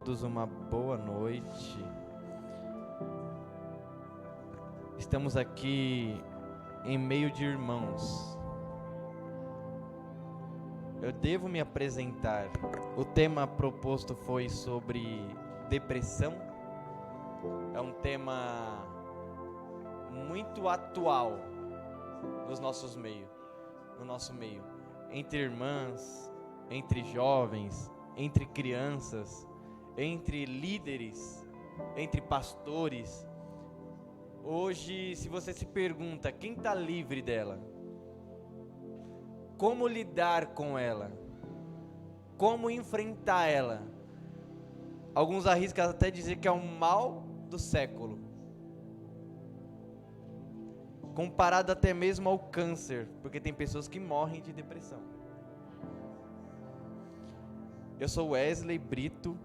todos uma boa noite. Estamos aqui em meio de irmãos. Eu devo me apresentar. O tema proposto foi sobre depressão. É um tema muito atual no nosso meio, entre irmãs, entre jovens, entre crianças, entre líderes, entre pastores. Hoje, se você se pergunta quem está livre dela, como lidar com ela, como enfrentar ela, alguns arriscam até dizer que é um mal do século, comparado até mesmo ao câncer, porque tem pessoas que morrem de depressão. Eu sou Wesley Brito,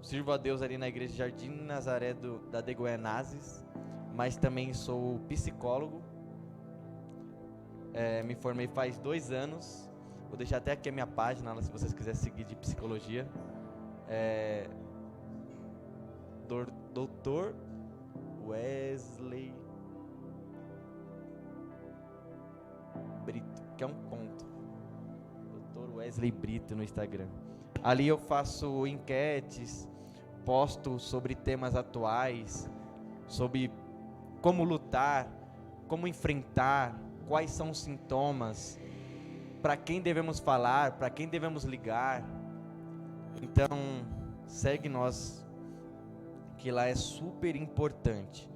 sirvo a Deus ali na igreja Jardim Nazaré da de Goianazes, mas também sou psicólogo. Me formei faz 2 anos. Vou deixar até aqui a minha página lá, se vocês quiserem seguir, de psicologia. Doutor Wesley Brito, que é um ponto. Doutor Wesley Brito no Instagram. Ali eu faço enquetes, posto sobre temas atuais, sobre como lutar, como enfrentar, quais são os sintomas, para quem devemos falar, para quem devemos ligar. Então, segue nós, que lá é super importante.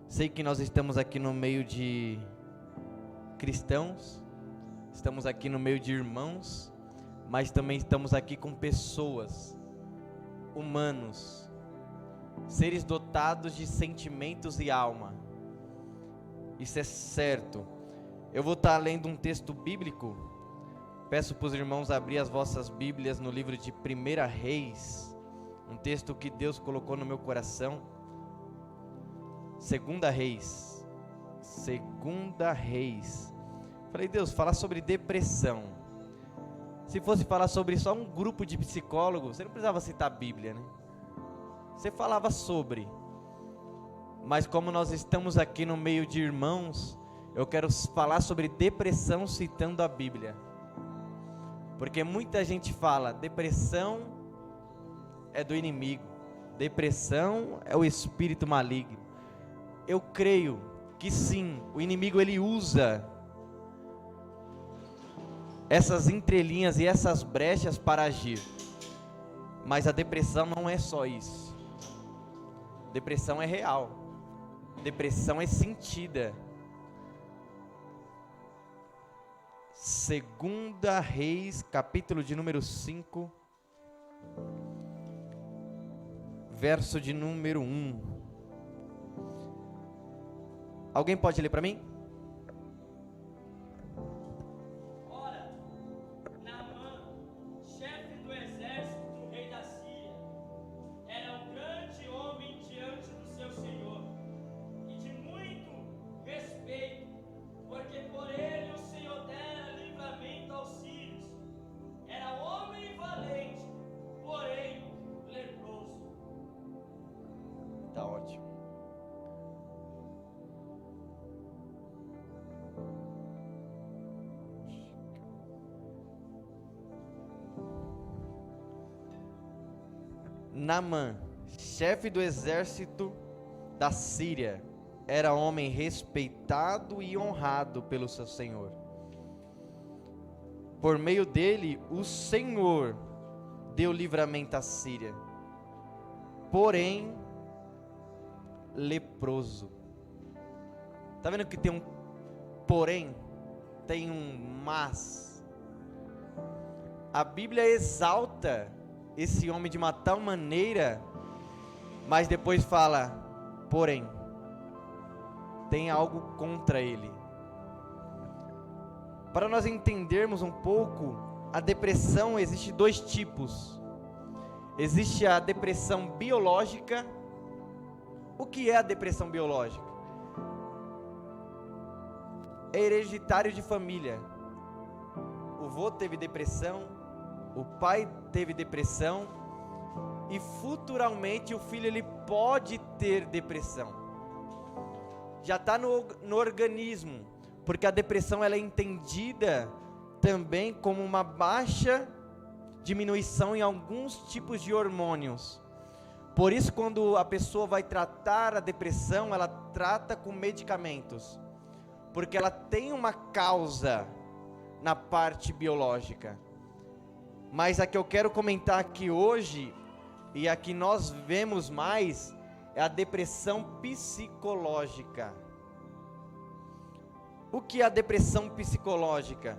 Sei que nós estamos aqui no meio de cristãos, estamos aqui no meio de irmãos, mas também estamos aqui com pessoas, humanos, seres dotados de sentimentos e alma. Isso é certo. Eu vou estar lendo um texto bíblico. Peço para os irmãos abrir as vossas Bíblias no livro de 1 Reis, um texto que Deus colocou no meu coração. 2 Reis. Falei, Deus, falar sobre depressão. Se fosse falar sobre só um grupo de psicólogos, você não precisava citar a Bíblia, né? Você falava sobre. Mas como nós estamos aqui no meio de irmãos, eu quero falar sobre depressão citando a Bíblia. Porque muita gente fala, depressão é do inimigo, depressão é o espírito maligno. Eu creio que sim, o inimigo ele usa essas entrelinhas e essas brechas para agir. Mas a depressão não é só isso. Depressão é real. Depressão é sentida. 2 Reis, capítulo de número 5, verso de número 1. Alguém pode ler para mim? Naamã, chefe do exército da Síria, era homem respeitado e honrado pelo seu senhor. Por meio dele, o Senhor deu livramento à Síria. Porém, leproso. Tá vendo que tem um porém? Tem um mas. A Bíblia exalta esse homem de uma tal maneira, mas depois fala, porém, tem algo contra ele. Para nós entendermos um pouco, a depressão existe 2 tipos. Existe a depressão biológica. O que é a depressão biológica? É hereditário de família. O vô teve depressão, o pai teve depressão e futuramente o filho ele pode ter depressão. Já está no organismo, porque a depressão ela é entendida também como uma baixa diminuição em alguns tipos de hormônios. Por isso, quando a pessoa vai tratar a depressão, ela trata com medicamentos, porque ela tem uma causa na parte biológica. Mas a que eu quero comentar aqui hoje, e a que nós vemos mais, é a depressão psicológica. O que é a depressão psicológica?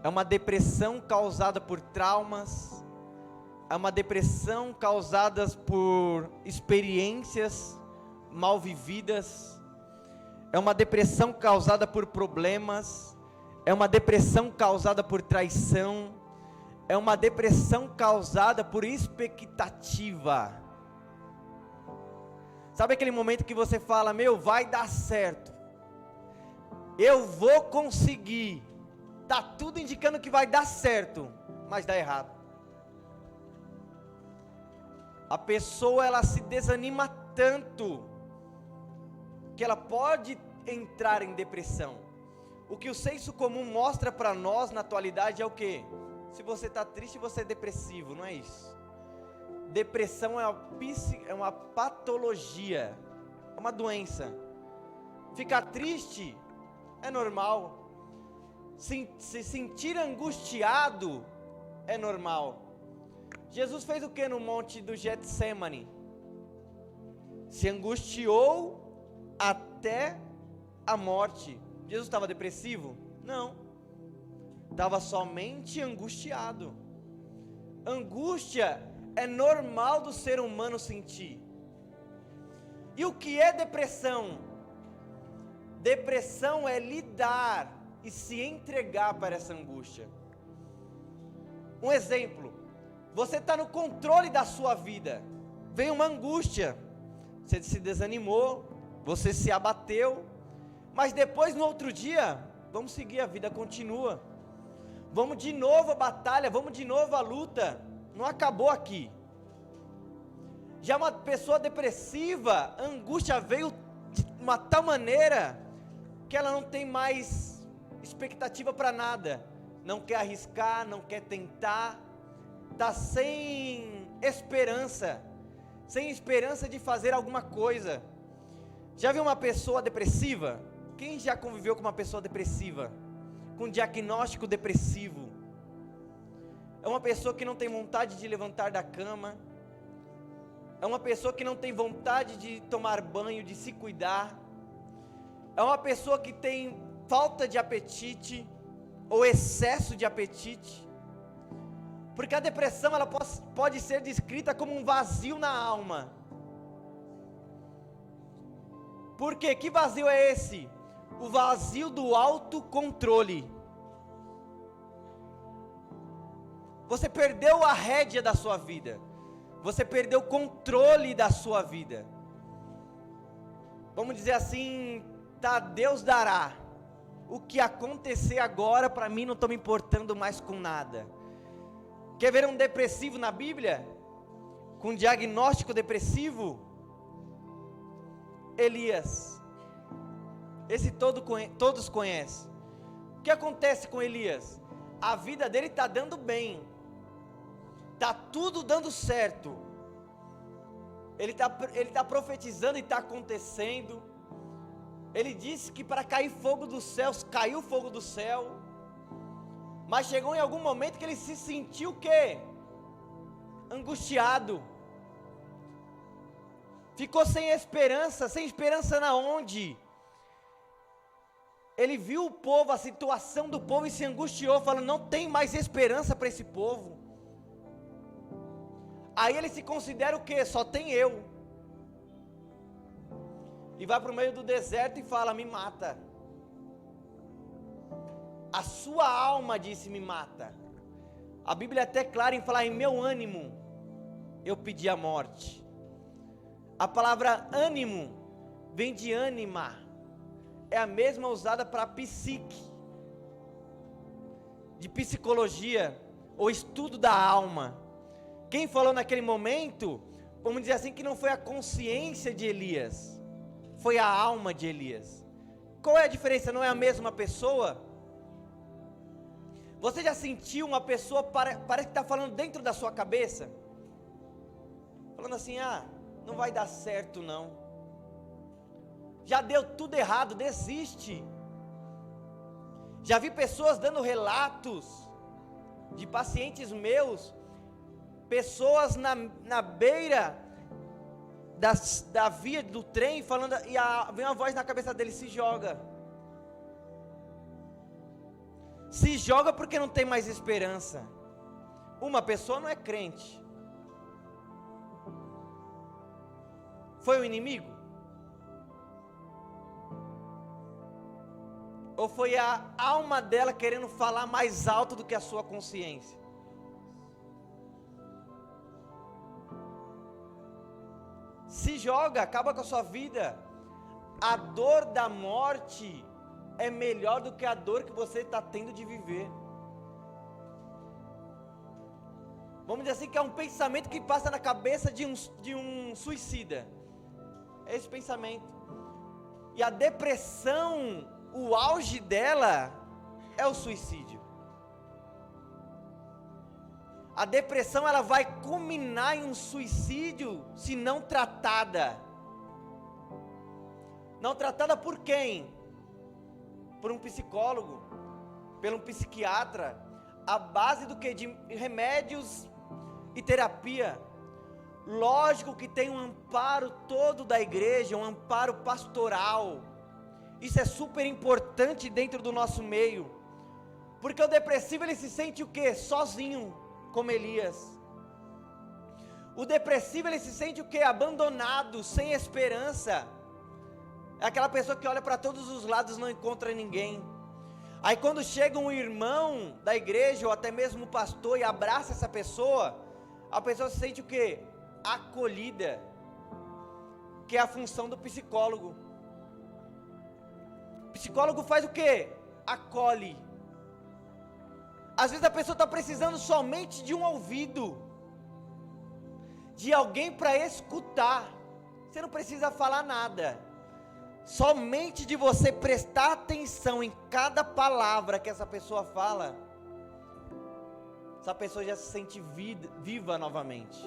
É uma depressão causada por traumas, é uma depressão causada por experiências mal vividas, é uma depressão causada por problemas, é uma depressão causada por traição, é uma depressão causada por expectativa. Sabe aquele momento que você fala, vai dar certo, eu vou conseguir, tá tudo indicando que vai dar certo, mas dá errado. A pessoa ela se desanima tanto que ela pode entrar em depressão. O que o senso comum mostra para nós na atualidade é o quê? Se você está triste, você é depressivo, não é isso? Depressão é uma patologia, é uma doença. Ficar triste é normal. Se sentir angustiado é normal. Jesus fez o que no monte do Getsêmani? Se angustiou até a morte. Jesus estava depressivo? Não. Estava somente angustiado. Angústia é normal do ser humano sentir. E o que é depressão? Depressão é lidar e se entregar para essa angústia. Um exemplo, você está no controle da sua vida, veio uma angústia, você se desanimou, você se abateu, mas depois no outro dia, vamos seguir, a vida continua, vamos de novo a batalha, vamos de novo a luta, não acabou aqui. Já uma pessoa depressiva, a angústia veio de uma tal maneira, que ela não tem mais expectativa para nada, não quer arriscar, não quer tentar, está sem esperança de fazer alguma coisa. Já viu uma pessoa depressiva? Quem já conviveu com uma pessoa depressiva? Com diagnóstico depressivo? É uma pessoa que não tem vontade de levantar da cama, é uma pessoa que não tem vontade de tomar banho, de se cuidar, é uma pessoa que tem falta de apetite ou excesso de apetite, porque a depressão ela pode ser descrita como um vazio na alma. Por quê? Que vazio é esse? O vazio do autocontrole. Você perdeu a rédea da sua vida, você perdeu o controle da sua vida. Vamos dizer assim, Deus dará. O que acontecer agora, para mim não estou me importando mais com nada. Quer ver um depressivo na Bíblia? Com diagnóstico depressivo? Elias. Esse todos conhecem. O que acontece com Elias? A vida dele está dando bem. Está tudo dando certo. Ele tá profetizando e está acontecendo. Ele disse que para cair fogo dos céus, caiu fogo do céu. Mas chegou em algum momento que ele se sentiu o quê? Angustiado. Ficou sem esperança na onde? Ele viu o povo, a situação do povo e se angustiou, falando, não tem mais esperança para esse povo. Aí ele se considera o quê? Só tem eu. E vai para o meio do deserto e fala, me mata. A sua alma disse, me mata. A Bíblia é até clara em falar, em meu ânimo, eu pedi a morte. A palavra ânimo, vem de ânima. É a mesma usada para psique. De psicologia. o estudo da alma. Quem falou naquele momento, vamos dizer assim, que não foi a consciência de Elias, foi a alma de Elias. Qual é a diferença? Não é a mesma pessoa? Você já sentiu uma pessoa, parece que está falando dentro da sua cabeça? Falando assim, não vai dar certo não. Já deu tudo errado, desiste. Já vi pessoas dando relatos de pacientes meus, pessoas na beira da via do trem, falando, e vem uma voz na cabeça dele, se joga. Se joga porque não tem mais esperança. Uma pessoa não é crente. Foi o inimigo? Ou foi a alma dela querendo falar mais alto do que a sua consciência? Se joga, acaba com a sua vida. A dor da morte é melhor do que a dor que você está tendo de viver. Vamos dizer assim, que é um pensamento que passa na cabeça de um suicida. É esse pensamento. E a depressão, o auge dela é o suicídio. A depressão, ela vai culminar em um suicídio se não tratada. Não tratada por quem? Por um psicólogo, por um psiquiatra, à base do que? De remédios e terapia. Lógico que tem um amparo todo da igreja, um amparo pastoral. Isso é super importante dentro do nosso meio, porque o depressivo, ele se sente o quê? Sozinho, como Elias. O depressivo, ele se sente o quê? Abandonado, sem esperança. É aquela pessoa que olha para todos os lados e não encontra ninguém. Aí quando chega um irmão da igreja, ou até mesmo um pastor, e abraça essa pessoa, a pessoa se sente o quê? Acolhida, que é a função do psicólogo. O psicólogo faz o quê? Acolhe. Às vezes a pessoa está precisando somente de um ouvido, de alguém para escutar. Você não precisa falar nada, somente de você prestar atenção em cada palavra que essa pessoa fala, essa pessoa já se sente viva novamente.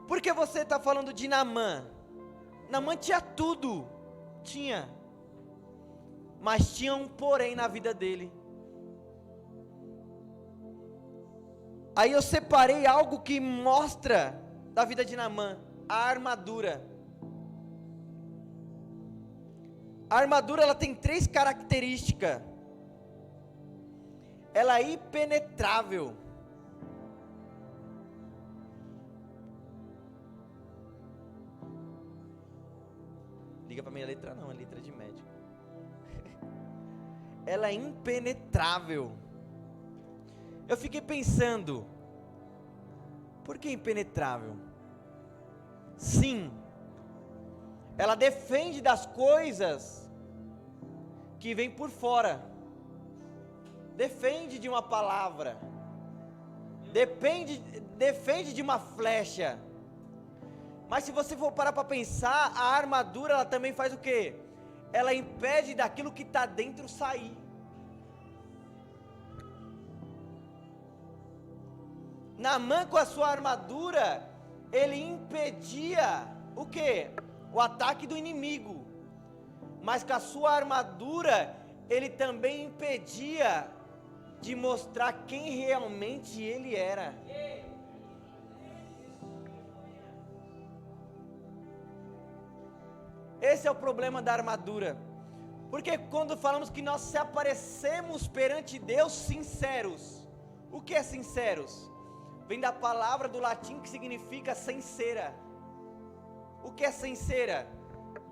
Por que você está falando de Naamã? Naamã tinha tudo, mas tinha um porém na vida dele. Aí eu separei algo que mostra da vida de Naamã, a armadura. A armadura, ela tem 3 características. Ela é impenetrável. Liga para minha letra não, é letra de médico. Ela é impenetrável. Eu fiquei pensando, por que impenetrável? Sim, ela defende das coisas que vêm por fora, defende de uma palavra, defende de uma flecha. Mas se você for parar para pensar, a armadura, ela também faz o quê? Ela impede daquilo que está dentro sair. Naamã, com a sua armadura, ele impedia o quê? O ataque do inimigo. Mas com a sua armadura, ele também impedia de mostrar quem realmente ele era. Esse é o problema da armadura. Porque quando falamos que nós se aparecemos perante Deus sinceros, o que é sinceros? Vem da palavra do latim que significa sincera. O que é sincera?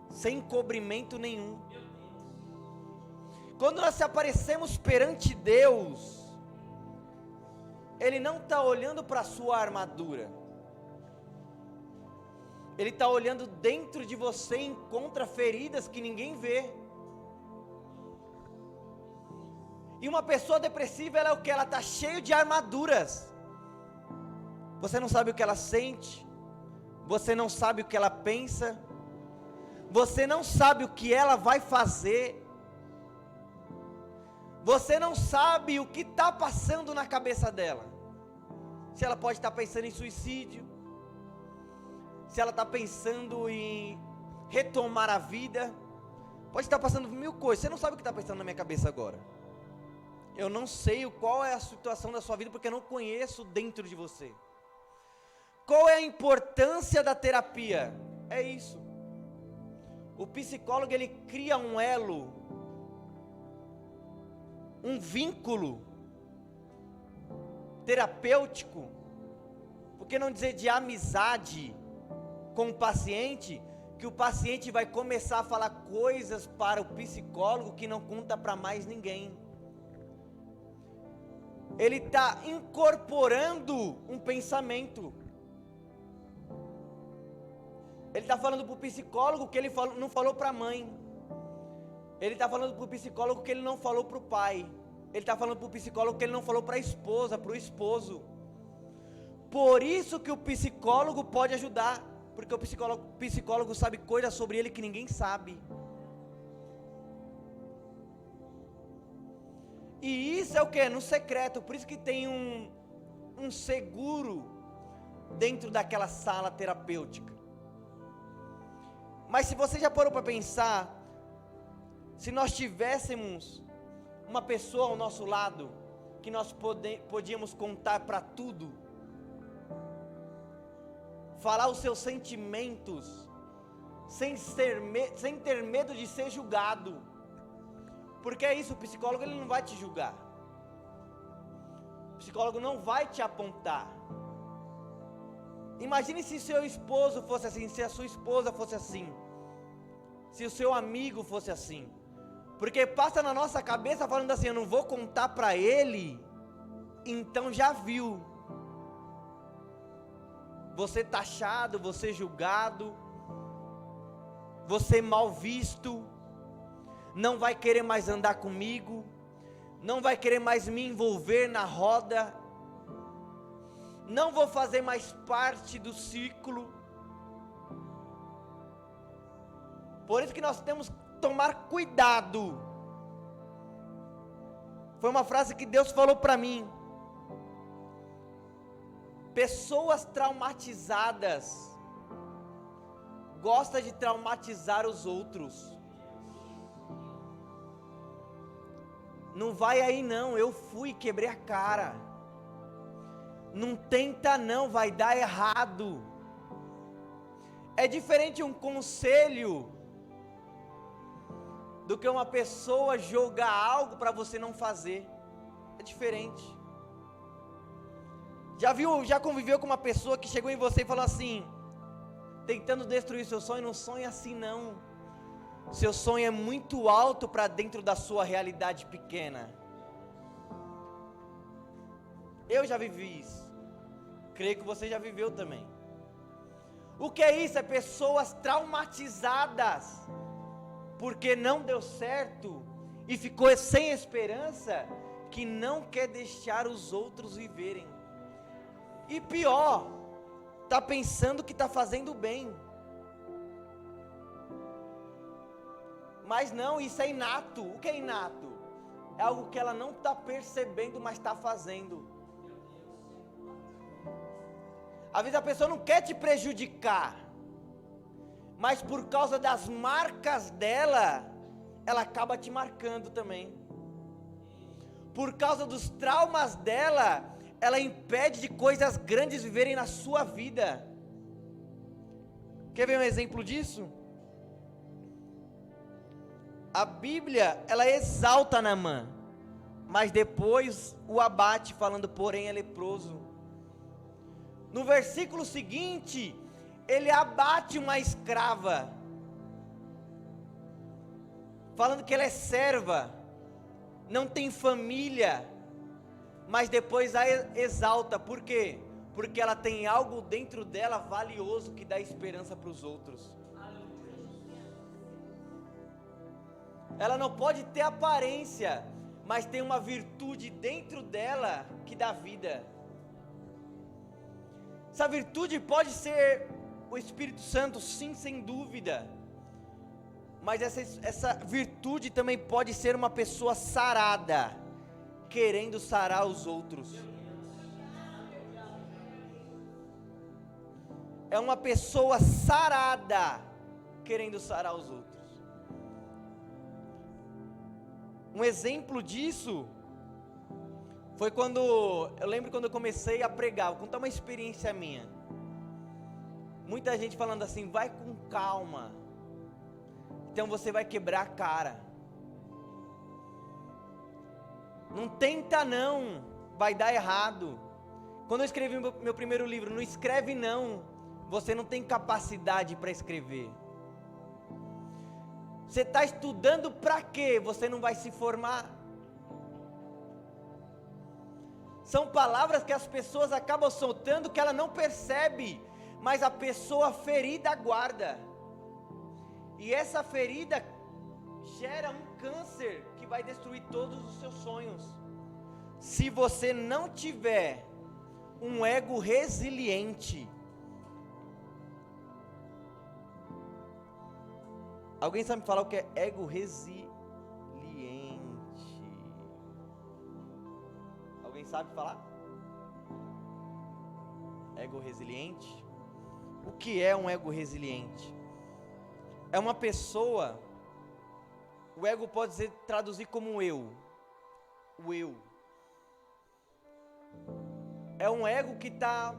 Sem encobrimento nenhum. Quando nós se aparecemos perante Deus, Ele não está olhando para a sua armadura. Ele está olhando dentro de você e encontra feridas que ninguém vê. E uma pessoa depressiva, ela é o que? Ela está cheia de armaduras. Você não sabe o que ela sente, você não sabe o que ela pensa, você não sabe o que ela vai fazer, você não sabe o que está passando na cabeça dela. Se ela pode estar pensando em suicídio, se ela está pensando em retomar a vida, pode estar passando mil coisas. Você não sabe o que está pensando na minha cabeça agora. Eu não sei qual é a situação da sua vida, porque eu não conheço dentro de você. Qual é a importância da terapia? É isso. O psicólogo, ele cria um elo, um vínculo terapêutico, por que não dizer de amizade com o paciente, que o paciente vai começar a falar coisas para o psicólogo que não conta para mais ninguém. Ele está incorporando um pensamento. Ele está falando para o psicólogo que ele não falou para a mãe. Ele está falando para o psicólogo que ele não falou para o pai. Ele está falando para o psicólogo que ele não falou para a esposa, para o esposo. Por isso que o psicólogo pode ajudar. Porque o psicólogo sabe coisas sobre ele que ninguém sabe. E isso é o que? No secreto. Por isso que tem um seguro dentro daquela sala terapêutica. Mas se você já parou para pensar, se nós tivéssemos uma pessoa ao nosso lado, que nós podíamos contar para tudo, falar os seus sentimentos, sem ter medo de ser julgado, porque é isso, o psicólogo ele não vai te julgar, o psicólogo não vai te apontar. Imagine se seu esposo fosse assim, se a sua esposa fosse assim, se o seu amigo fosse assim, porque passa na nossa cabeça falando assim, eu não vou contar para ele, então já viu, você taxado, você julgado, você mal visto, não vai querer mais andar comigo, não vai querer mais me envolver na roda, não vou fazer mais parte do ciclo. Por isso que nós temos que tomar cuidado. Foi uma frase que Deus falou para mim. Pessoas traumatizadas gostam de traumatizar os outros. Não vai aí não, eu fui e quebrei a cara. Não tenta não, vai dar errado. É diferente um conselho do que uma pessoa jogar algo para você não fazer. É diferente. Já conviveu com uma pessoa que chegou em você e falou assim, tentando destruir seu sonho? Não sonha assim não. Seu sonho é muito alto para dentro da sua realidade pequena. Eu já vivi isso. Creio que você já viveu também. O que é isso? É pessoas traumatizadas porque não deu certo e ficou sem esperança, que não quer deixar os outros viverem. E pior, está pensando que está fazendo bem. Mas não, isso é inato. O que é inato? É algo que ela não está percebendo, mas está fazendo. Às vezes a pessoa não quer te prejudicar, mas por causa das marcas dela, ela acaba te marcando também. Por causa dos traumas dela, ela impede de coisas grandes viverem na sua vida. Quer ver um exemplo disso? A Bíblia, ela exalta Naamã, mas depois o abate, falando, porém é leproso. No versículo seguinte, ele abate uma escrava, falando que ela é serva, não tem família, mas depois a exalta. Por quê? Porque ela tem algo dentro dela valioso que dá esperança para os outros. Ela não pode ter aparência, mas tem uma virtude dentro dela que dá vida. Essa virtude pode ser o Espírito Santo, sim, sem dúvida. Mas essa virtude também pode ser uma pessoa sarada, querendo sarar os outros. É uma pessoa sarada, querendo sarar os outros. Um exemplo disso foi eu lembro quando eu comecei a pregar, vou contar uma experiência minha. Muita gente falando assim, vai com calma, então você vai quebrar a cara. Não tenta não, vai dar errado. Quando eu escrevi meu primeiro livro, não escreve não, você não tem capacidade para escrever. Você está estudando para quê? Você não vai se formar. São palavras que as pessoas acabam soltando que ela não percebe, mas a pessoa ferida guarda. E essa ferida gera um câncer que vai destruir todos os seus sonhos. Se você não tiver um ego resiliente. Alguém sabe me falar o que é ego resiliente? Alguém sabe falar? Ego resiliente? O que é um ego resiliente? É uma pessoa, o ego pode ser traduzir como eu, o eu. É um ego que está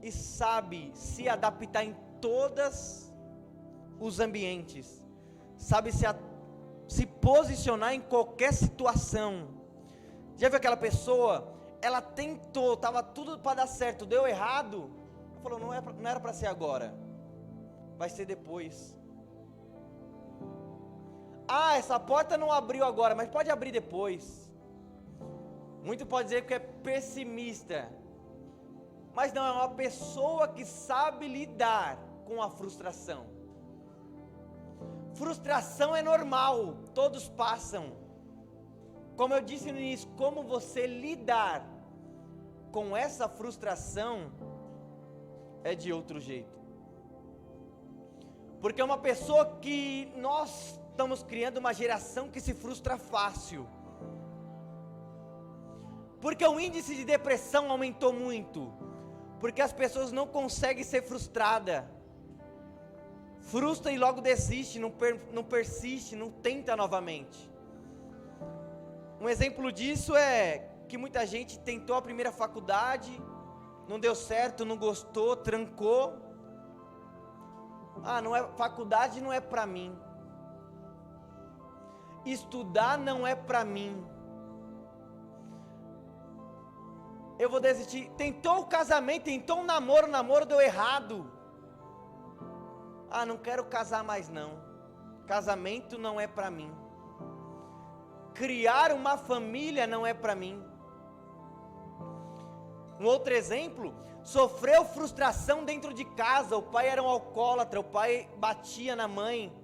e sabe se adaptar em todas os ambientes, sabe se posicionar em qualquer situação. Já viu aquela pessoa, ela tentou, estava tudo para dar certo, deu errado, falou, não era para ser agora, vai ser depois. Ah, essa porta não abriu agora, mas pode abrir depois. Muito pode dizer que é pessimista, mas não, é uma pessoa que sabe lidar com a frustração. Frustração é normal, todos passam. Como eu disse no início, como você lidar com essa frustração é de outro jeito. Porque é uma pessoa que nós estamos criando uma geração que se frustra fácil. Porque o índice de depressão aumentou muito. Porque as pessoas não conseguem ser frustradas. Frustra e logo desiste, não persiste, não tenta novamente. Um exemplo disso é que muita gente tentou a primeira faculdade, não deu certo, não gostou, trancou. Faculdade não é para mim. Estudar não é para mim. Eu vou desistir. Tentou o casamento, tentou um namoro, o namoro deu errado. Não quero casar mais não. Casamento não é para mim. Criar uma família não é para mim. Um outro exemplo, sofreu frustração dentro de casa, o pai era um alcoólatra, o pai batia na mãe.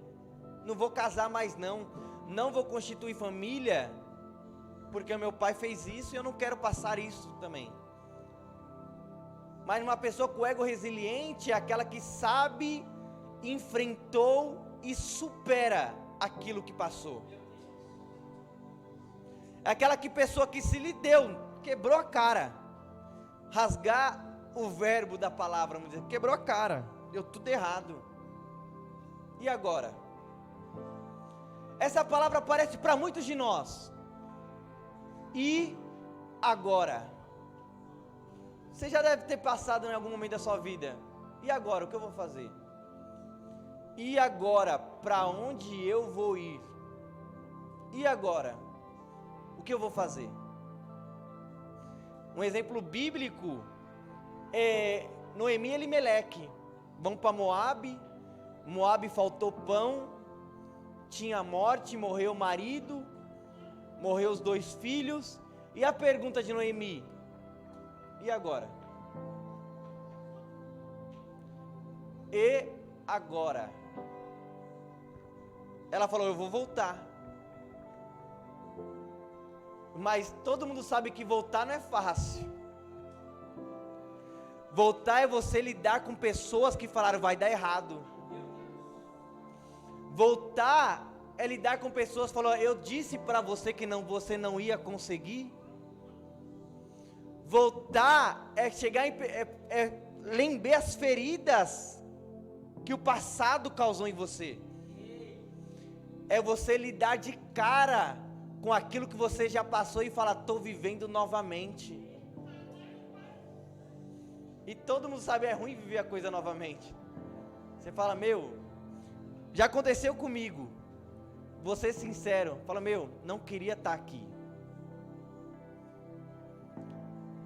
Não vou casar mais não. Não vou constituir família, porque o meu pai fez isso e eu não quero passar isso também. Mas uma pessoa com ego resiliente é aquela que sabe, enfrentou e supera aquilo que passou. É aquela pessoa que se lhe deu, quebrou a cara. Rasgar o verbo da palavra, vamos dizer, quebrou a cara, deu tudo errado. E agora? Essa palavra aparece para muitos de nós. E agora? Você já deve ter passado em algum momento da sua vida. E agora, o que eu vou fazer? E agora, para onde eu vou ir? E agora, o que eu vou fazer? Um exemplo bíblico é Noemi e Elimeleque. Vão para Moabe. Moabe faltou pão, tinha morte, morreu o marido, morreu os 2 filhos. E a pergunta de Noemi: e agora? E agora? Ela falou: eu vou voltar. Mas todo mundo sabe que voltar não é fácil. Voltar é você lidar com pessoas que falaram vai dar errado. Voltar é lidar com pessoas que falaram, eu disse para você que você não ia conseguir. Voltar é chegar é lembrar as feridas que o passado causou em você. É você lidar de cara com aquilo que você já passou e falar, estou vivendo novamente. E todo mundo sabe, é ruim viver a coisa novamente. Você fala, já aconteceu comigo. Vou ser sincero, fala, não queria estar aqui.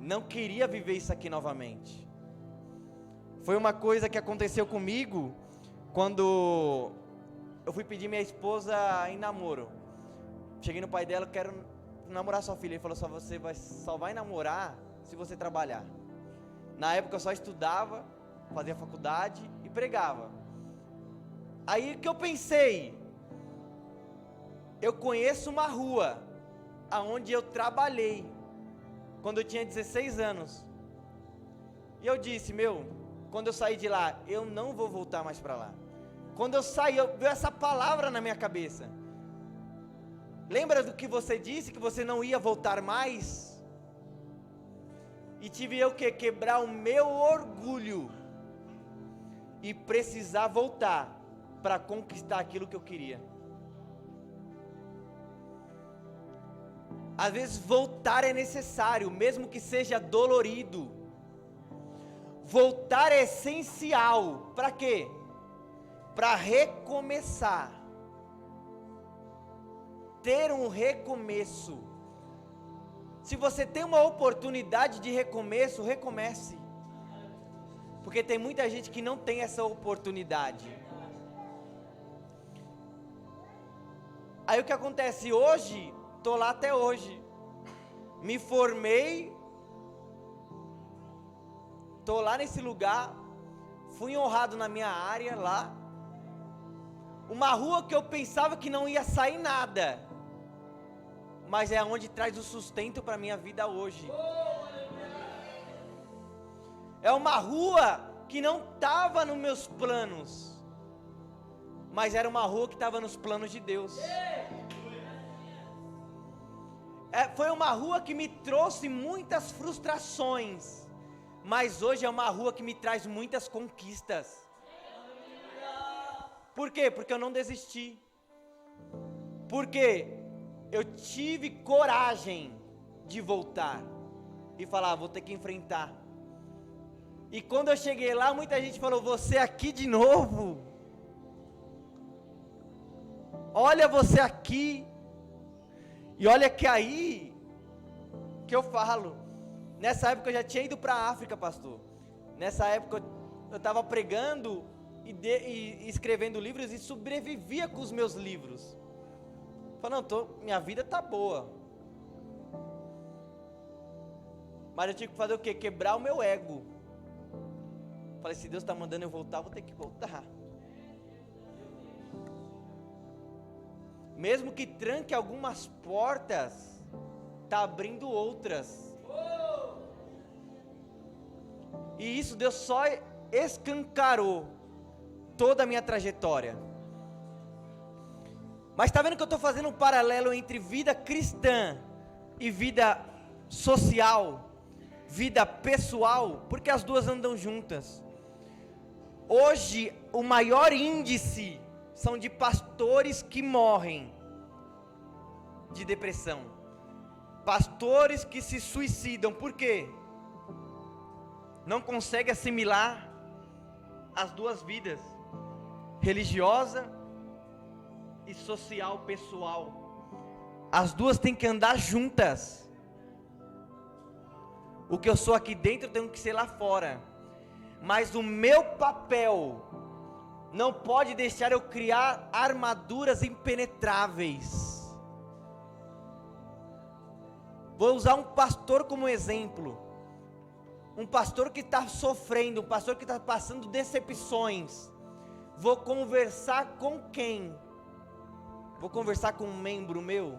Não queria viver isso aqui novamente. Foi uma coisa que aconteceu comigo quando eu fui pedir minha esposa em namoro. Cheguei no pai dela, eu quero namorar sua filha. Ele falou, você só vai namorar se você trabalhar. Na época eu só estudava, fazia faculdade e pregava. Aí que eu pensei, eu conheço uma rua aonde eu trabalhei quando eu tinha 16 anos. E eu disse, quando eu sair de lá, eu não vou voltar mais para lá. Quando eu saí, veio essa palavra na minha cabeça. Lembra do que você disse, que você não ia voltar mais? E tive eu que quebrar o meu orgulho e precisar voltar para conquistar aquilo que eu queria. Às vezes voltar é necessário, mesmo que seja dolorido. Voltar é essencial. Para quê? Para recomeçar. Ter um recomeço. Se você tem uma oportunidade de recomeço, recomece. Porque tem muita gente que não tem essa oportunidade. Aí o que acontece hoje, estou lá até hoje. Me formei, estou lá nesse lugar, fui honrado na minha área lá. Uma rua que eu pensava que não ia sair nada, mas é onde traz o sustento para a minha vida hoje. É uma rua que não estava nos meus planos, mas era uma rua que estava nos planos de Deus. Foi uma rua que me trouxe muitas frustrações, mas hoje é uma rua que me traz muitas conquistas. Por quê? Porque eu não desisti. Porque eu tive coragem de voltar e falar, vou ter que enfrentar. E quando eu cheguei lá, muita gente falou, você aqui de novo? Olha você aqui. E olha que aí, que eu falo, nessa época eu já tinha ido para a África, pastor. Nessa época eu estava pregando e escrevendo livros e sobrevivia com os meus livros. Falei, minha vida está boa. Mas eu tinha que fazer o quê? Quebrar o meu ego. Falei, se Deus está mandando eu voltar, vou ter que voltar. Mesmo que tranque algumas portas, está abrindo outras. E isso Deus só escancarou toda a minha trajetória. Mas está vendo que eu estou fazendo um paralelo entre vida cristã e vida social, vida pessoal, porque as duas andam juntas. Hoje o maior índice são de pastores que morrem de depressão, pastores que se suicidam. Por quê? Não consegue assimilar as duas vidas, religiosa e social, pessoal. As duas têm que andar juntas. O que eu sou aqui dentro, eu tenho que ser lá fora. Mas o meu papel não pode deixar eu criar armaduras impenetráveis. Vou usar um pastor como exemplo. Um pastor que está sofrendo, um pastor que está passando decepções. Vou conversar com quem? Vou conversar com um membro meu?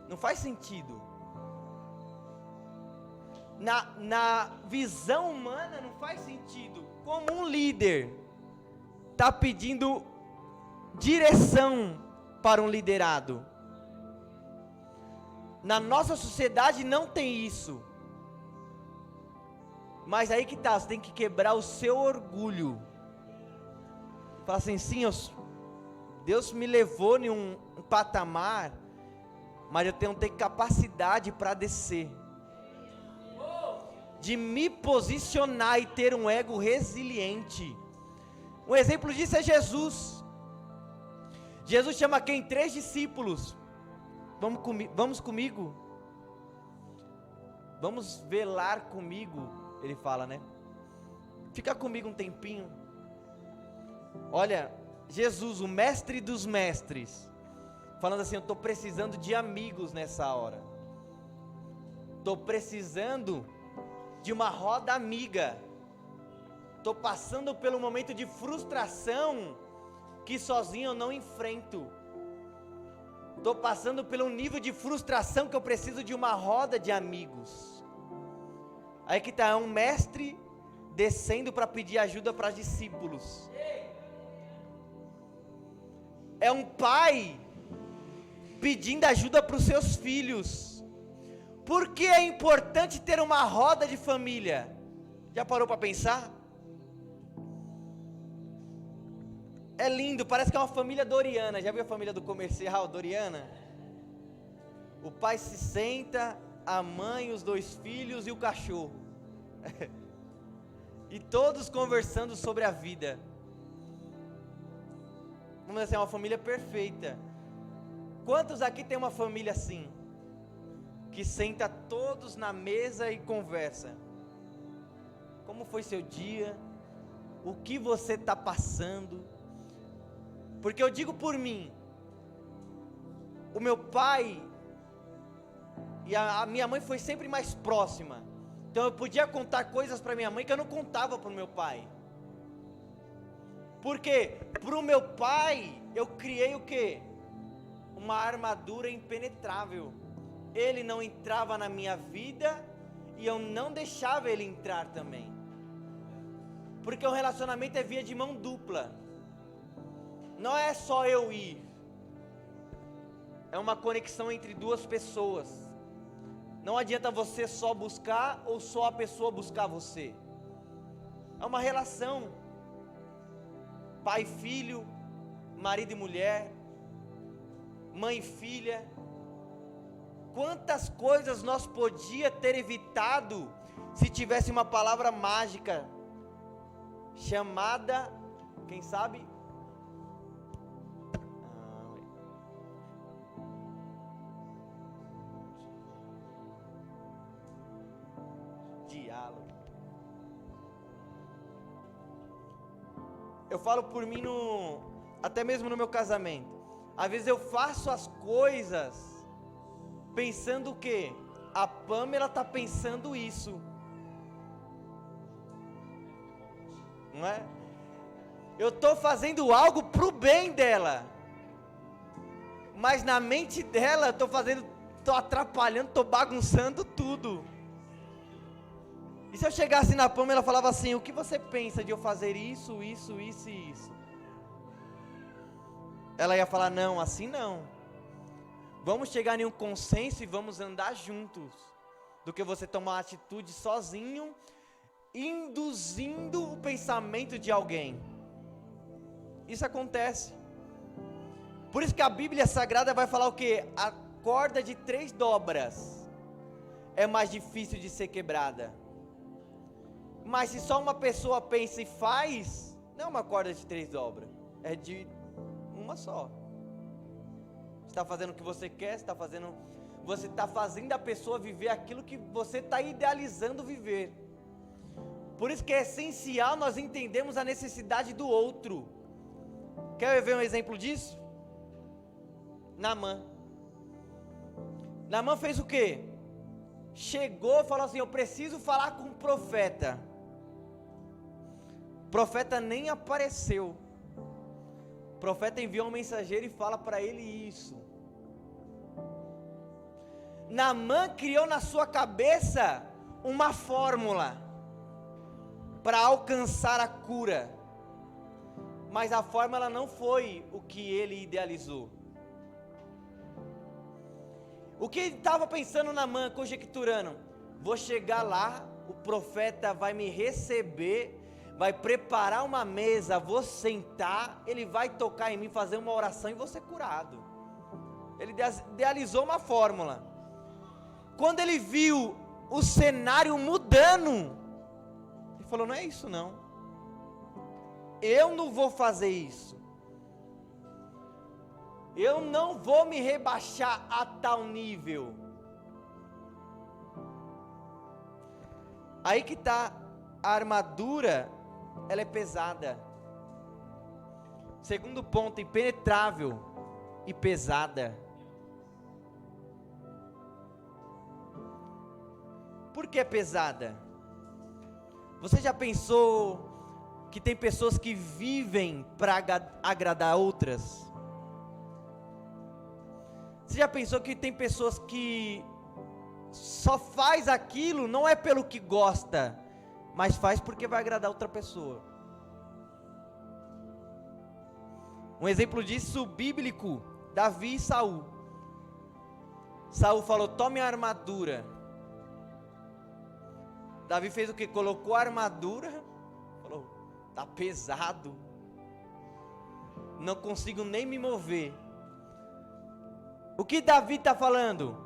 Não faz sentido. Na visão humana não faz sentido. Como um líder está pedindo direção para um liderado. Na nossa sociedade não tem isso. Mas aí que tá, você tem que quebrar o seu orgulho. Fala assim, sim, Deus me levou em um patamar, mas eu tenho que ter capacidade para descer. De me posicionar e ter um ego resiliente. Um exemplo disso é Jesus. Jesus chama quem? 3 discípulos. Vamos comigo. Vamos velar comigo, ele fala, né? Fica comigo um tempinho. Olha, Jesus, o mestre dos mestres, falando assim, eu estou precisando de amigos nessa hora. Estou precisando de uma roda amiga. Estou passando pelo momento de frustração que sozinho eu não enfrento. Estou passando pelo nível de frustração que eu preciso de uma roda de amigos. Aí que está, é um mestre descendo para pedir ajuda para discípulos. É um pai pedindo ajuda para os seus filhos. Por que é importante ter uma roda de família? Já parou para pensar? É lindo, parece que é uma família Doriana. Já viu a família do comercial Doriana? O pai se senta, a mãe, os 2 filhos e o cachorro. E todos conversando sobre a vida. Vamos dizer, é uma família perfeita. Quantos aqui tem uma família assim? Que senta todos na mesa e conversa. Como foi seu dia? O que você está passando? Porque eu digo por mim, o meu pai e a minha mãe foi sempre mais próxima. Então eu podia contar coisas para minha mãe que eu não contava para o meu pai. Porque para o meu pai eu criei o quê? Uma armadura impenetrável. Ele não entrava na minha vida e eu não deixava ele entrar também. Porque o relacionamento é via de mão dupla. Não é só eu ir. É uma conexão entre 2 pessoas. Não adianta você só buscar ou só a pessoa buscar você. É uma relação. Pai e filho, marido e mulher, mãe e filha. Quantas coisas nós podíamos ter evitado se tivesse uma palavra mágica chamada, quem sabe? Diálogo. Eu falo por mim até mesmo no meu casamento. Às vezes eu faço as coisas pensando o quê? A Pamela está pensando isso. Não é? Eu estou fazendo algo para o bem dela. Mas na mente dela estou atrapalhando, estou bagunçando tudo. E se eu chegasse na Pamela, ela falava assim, o que você pensa de eu fazer isso, isso, isso e isso? Ela ia falar, não, assim não. Vamos chegar em um consenso e vamos andar juntos. Do que você tomar uma atitude sozinho, induzindo o pensamento de alguém. Isso acontece. Por isso que a Bíblia Sagrada vai falar o quê? A corda de 3 dobras é mais difícil de ser quebrada. Mas se só uma pessoa pensa e faz, não é uma corda de 3 dobras, é de uma só. Você está fazendo o que você quer, você está fazendo a pessoa viver aquilo que você está idealizando viver. Por isso que é essencial nós entendermos a necessidade do outro. Quer ver um exemplo disso? Naamã. Naamã fez o quê? Chegou e falou assim, eu preciso falar com o profeta. O profeta nem apareceu. O profeta enviou um mensageiro e fala para ele isso. Naamã criou na sua cabeça uma fórmula para alcançar a cura, mas a fórmula não foi o que ele idealizou. O que ele estava pensando Naamã, conjecturando? Vou chegar lá, o profeta vai me receber, vai preparar uma mesa, vou sentar, ele vai tocar em mim, fazer uma oração e vou ser curado. Ele idealizou uma fórmula. Quando ele viu o cenário mudando, ele falou: não é isso não, eu não vou fazer isso, eu não vou me rebaixar a tal nível. Aí que está, a armadura, ela é pesada. Segundo ponto, impenetrável e pesada. Por que é pesada? Você já pensou que tem pessoas que vivem para agradar outras? Você já pensou que tem pessoas que só faz aquilo não é pelo que gosta, mas faz porque vai agradar outra pessoa? Um exemplo disso bíblico, Davi e Saul. Saul falou: tome a armadura. Davi fez o que? Colocou a armadura, falou: tá pesado, não consigo nem me mover. O que Davi está falando?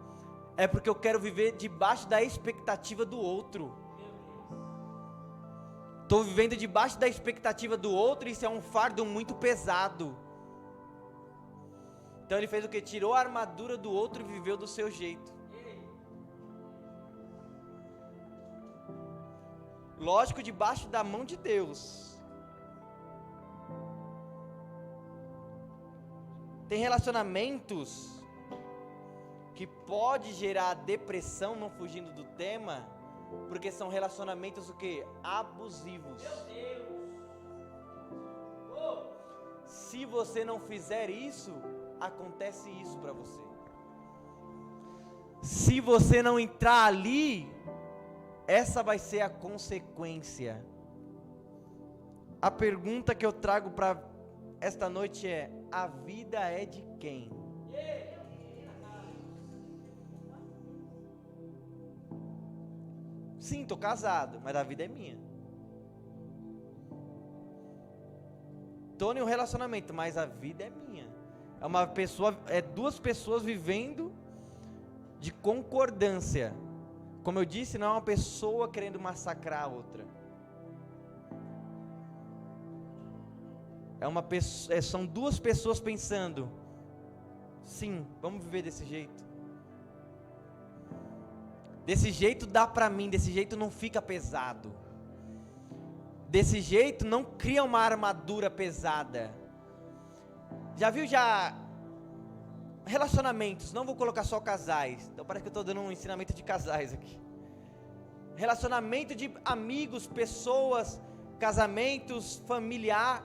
É porque eu quero viver debaixo da expectativa do outro. Estou vivendo debaixo da expectativa do outro, e isso é um fardo muito pesado. Então ele fez o que? Tirou a armadura do outro e viveu do seu jeito. Lógico, debaixo da mão de Deus. Tem relacionamentos que pode gerar depressão, não fugindo do tema, porque são relacionamentos o quê? Abusivos. Meu Deus! Se você não fizer isso, acontece isso para você. Se você não entrar ali, essa vai ser a consequência. A pergunta que eu trago para esta noite é: a vida é de quem? Sim, estou casado, mas a vida é minha. Estou em um relacionamento, mas a vida é minha. É duas pessoas vivendo de concordância. Como eu disse, não é uma pessoa querendo massacrar a outra. São duas pessoas pensando: sim, vamos viver desse jeito. Desse jeito dá pra mim, desse jeito não fica pesado. Desse jeito não cria uma armadura pesada. Já viu relacionamentos, não vou colocar só casais, então parece que eu estou dando um ensinamento de casais aqui. Relacionamento de amigos, pessoas, casamentos, familiar,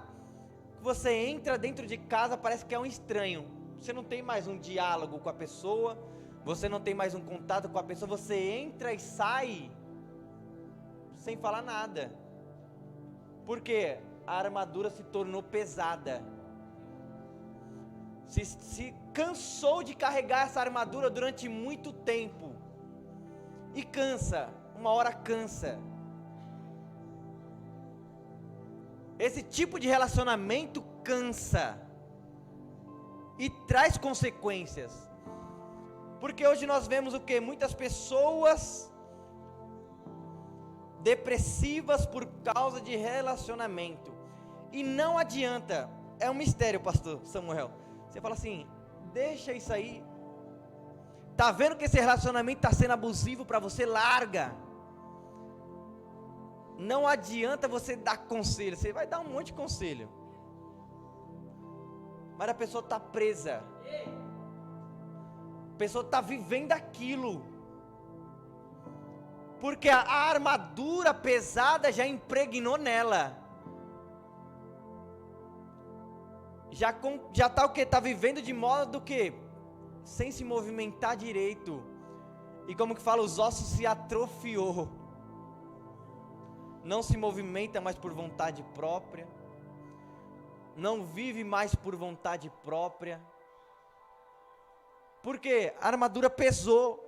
que você entra dentro de casa, parece que é um estranho. Você não tem mais um diálogo com a pessoa, você não tem mais um contato com a pessoa, você entra e sai sem falar nada. Por quê? A armadura se tornou pesada. Se cansou de carregar essa armadura durante muito tempo. E cansa, uma hora cansa. Esse tipo de relacionamento cansa e traz consequências. Porque hoje nós vemos o que? Muitas pessoas depressivas por causa de relacionamento. E não adianta, é um mistério, pastor Samuel. Você fala assim: deixa isso aí. Tá vendo que esse relacionamento está sendo abusivo para você? Larga. Não adianta você dar conselho. Você vai dar um monte de conselho, mas a pessoa está presa. A pessoa está vivendo aquilo, porque a armadura pesada já impregnou nela. Já está o que? Está vivendo de modo que sem se movimentar direito, E como que fala, os ossos se atrofiou. Não se movimenta mais por vontade própria. Não vive mais por vontade própria. Porque a armadura pesou.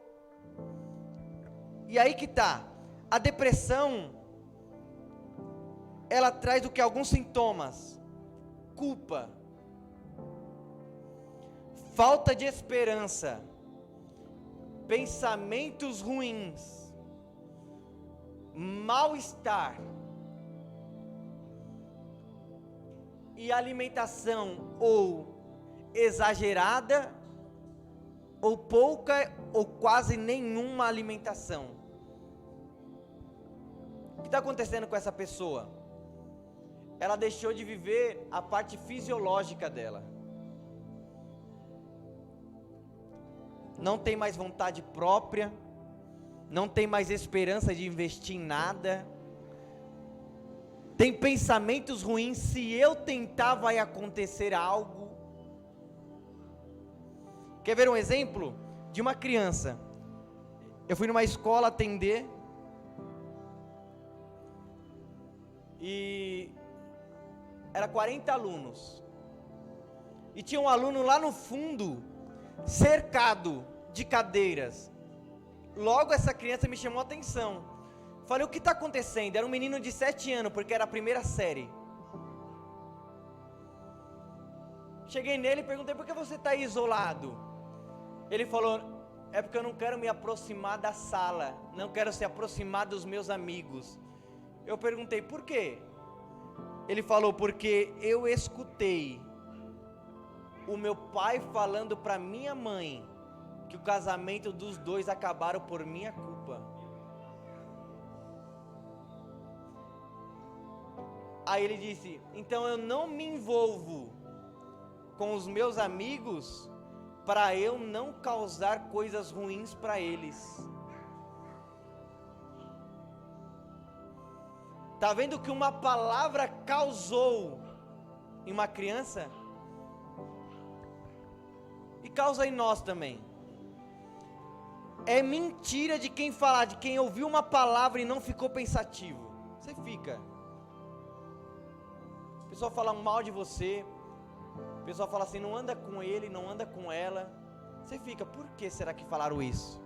E aí que tá. A depressão, ela traz o que? Alguns sintomas. Culpa. Falta de esperança. Pensamentos ruins. Mal-estar. E alimentação ou exagerada, ou pouca, ou quase nenhuma alimentação. O que está acontecendo com essa pessoa? Ela deixou de viver a parte fisiológica dela. Não tem mais vontade própria, não tem mais esperança de investir em nada. Tem pensamentos ruins, se eu tentar vai acontecer algo. Quer ver um exemplo? De uma criança. Eu fui numa escola atender. E era 40 alunos. E tinha um aluno lá no fundo, cercado de cadeiras. Logo essa criança me chamou a atenção. Falei, o que está acontecendo? Era um menino de 7 anos, porque era a primeira série. Cheguei nele e perguntei, por que você está aí isolado? Ele falou, é porque eu não quero me aproximar da sala, não quero se aproximar dos meus amigos. Eu perguntei, por quê? Ele falou, porque eu escutei o meu pai falando para minha mãe que o casamento dos dois acabaram por minha culpa. Aí ele disse, então eu não me envolvo com os meus amigos para eu não causar coisas ruins para eles. Está vendo que uma palavra causou em uma criança? E causa em nós também. É mentira de quem falar, de quem ouviu uma palavra e não ficou pensativo. Você fica. A pessoa fala mal de você. A pessoa fala assim, não anda com ele, não anda com ela. Você fica, por que será que falaram isso?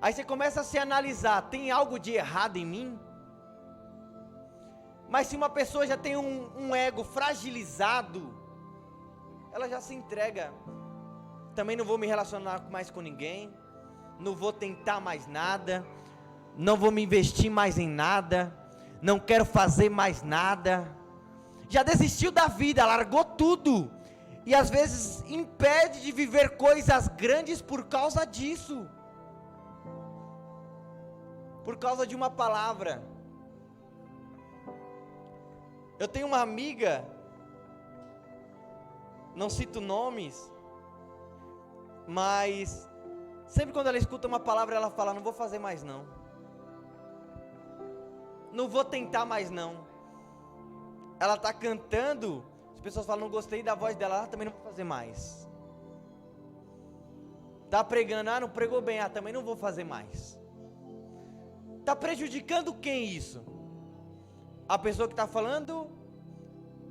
Aí você começa a se analisar, tem algo de errado em mim? Mas se uma pessoa já tem um ego fragilizado, ela já se entrega. Também não vou me relacionar mais com ninguém, não vou tentar mais nada, não vou me investir mais em nada, não quero fazer mais nada. Já desistiu da vida, largou tudo, e às vezes impede de viver coisas grandes por causa disso. Por causa de uma palavra. Eu tenho uma amiga, não cito nomes, mas sempre quando ela escuta uma palavra ela fala, não vou fazer mais não. Não vou tentar mais não. Ela está cantando, as pessoas falam, não gostei da voz dela, também não vou fazer mais. Está pregando, não pregou bem, também não vou fazer mais. Está prejudicando quem isso? A pessoa que está falando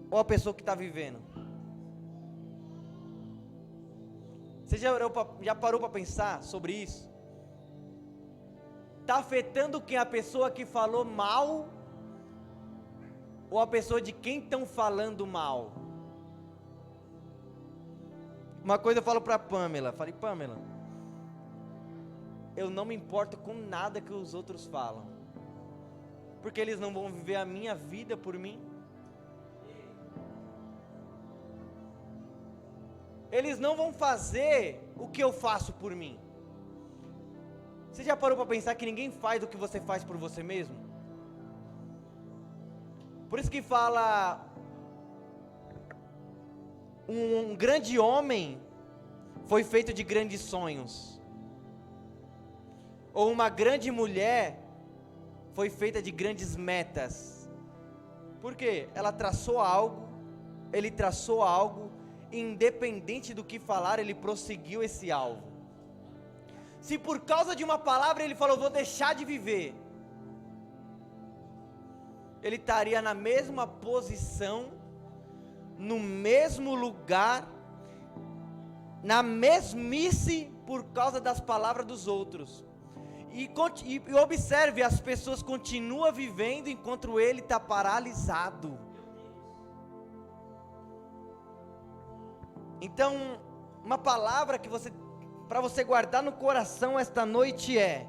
ou a pessoa que está vivendo? Você já parou para pensar sobre isso? Está afetando quem? A pessoa que falou mal ou a pessoa de quem estão falando mal? Uma coisa eu falo para Pamela, falei, Pamela, eu não me importo com nada que os outros falam, porque eles não vão viver a minha vida por mim. Eles não vão fazer o que eu faço por mim. Você já parou para pensar que ninguém faz o que você faz por você mesmo? Por isso que fala, um grande homem foi feito de grandes sonhos. Ou uma grande mulher foi feita de grandes metas. Por quê? Ela traçou algo, ele traçou algo, independente do que falar, ele prosseguiu esse alvo. Se por causa de uma palavra ele falou, vou deixar de viver, ele estaria na mesma posição, no mesmo lugar, na mesmice por causa das palavras dos outros. E observe, as pessoas continuam vivendo enquanto ele está paralisado. Então, uma palavra que para você guardar no coração esta noite é: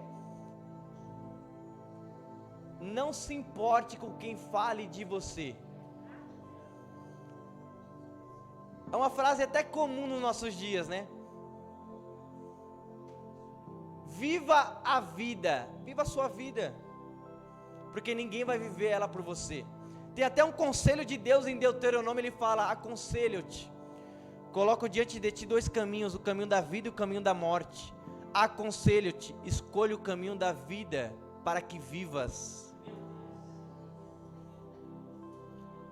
não se importe com quem fale de você. É uma frase até comum nos nossos dias, né? Viva a vida, viva a sua vida, porque ninguém vai viver ela por você. Tem até um conselho de Deus em Deuteronômio, ele fala: aconselho-te, coloco diante de ti 2 caminhos, o caminho da vida e o caminho da morte. Aconselho-te, escolha o caminho da vida, para que vivas.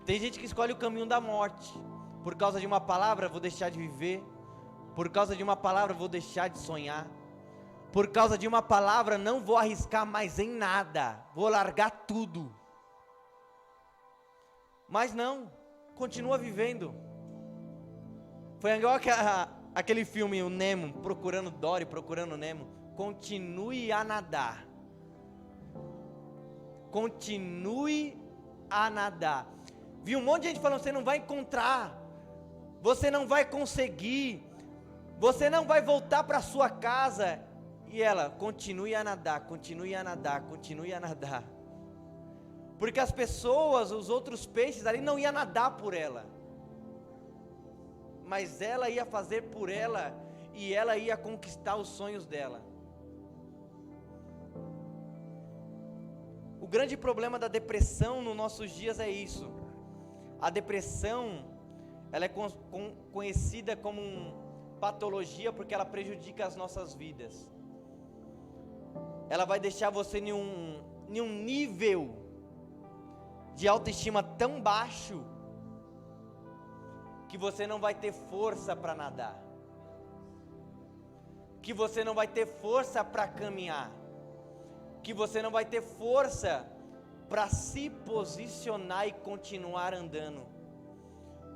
Tem gente que escolhe o caminho da morte, por causa de uma palavra vou deixar de viver, por causa de uma palavra vou deixar de sonhar, por causa de uma palavra não vou arriscar mais em nada, vou largar tudo. Mas não, continua vivendo. Foi igual aquele filme, o Nemo, procurando Dory, procurando Nemo. Continue a nadar. Continue a nadar. Vi um monte de gente falando, você não vai encontrar, você não vai conseguir, você não vai voltar para sua casa. E ela, continue a nadar, continue a nadar, continue a nadar. Porque as pessoas, os outros peixes ali não iam nadar por ela, mas ela ia fazer por ela, e ela ia conquistar os sonhos dela. O grande problema da depressão nos nossos dias é isso. A depressão, ela é conhecida como patologia porque ela prejudica as nossas vidas. Ela vai deixar você em um nível de autoestima tão baixo que você não vai ter força para nadar, que você não vai ter força para caminhar, que você não vai ter força para se posicionar e continuar andando.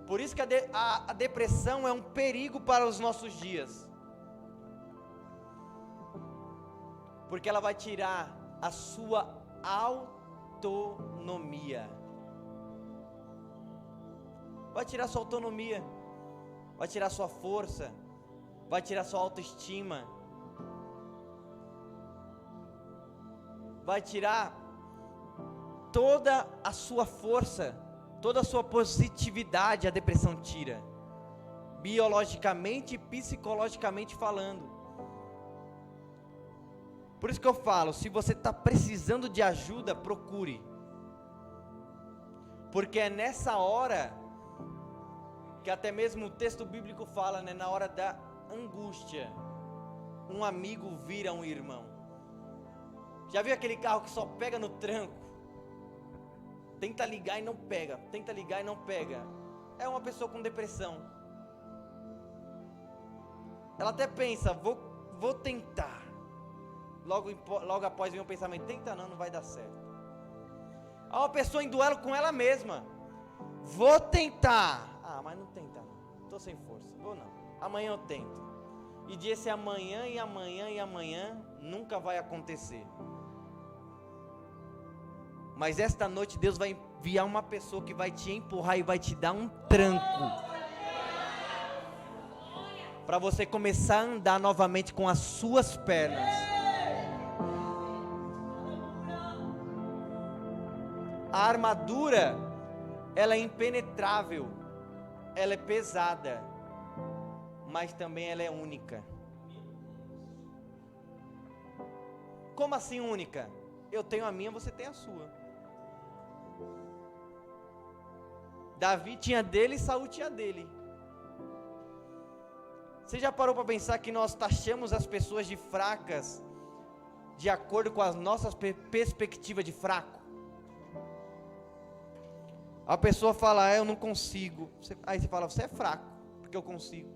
Por isso que a depressão é um perigo para os nossos dias, porque ela vai tirar a sua autonomia. Vai tirar sua autonomia, vai tirar sua força, vai tirar sua autoestima, vai tirar toda a sua força, toda a sua positividade. A depressão tira, biologicamente e psicologicamente falando. Por isso que eu falo, se você está precisando de ajuda, procure, porque é nessa hora que até mesmo o texto bíblico fala, né, na hora da angústia, um amigo vira um irmão. Já viu aquele carro que só pega no tranco? Tenta ligar e não pega, tenta ligar e não pega. É uma pessoa com depressão. Ela até pensa, vou tentar. Logo após vem um pensamento, tenta não vai dar certo. Há uma pessoa em duelo com ela mesma. Vou tentar. Mas não tenta não, estou sem força, vou não, amanhã eu tento. E disse amanhã e amanhã e amanhã, nunca vai acontecer. Mas esta noite Deus vai enviar uma pessoa que vai te empurrar e vai te dar um tranco, para você começar a andar novamente com as suas pernas. A armadura, ela é impenetrável, ela é pesada, mas também ela é única. Como assim única? Eu tenho a minha, você tem a sua. Davi tinha dele e Saul tinha dele. Você já parou para pensar que nós taxamos as pessoas de fracas de acordo com as nossas perspectivas de fraco? A pessoa fala, eu não consigo. Aí você fala, você é fraco, porque eu consigo.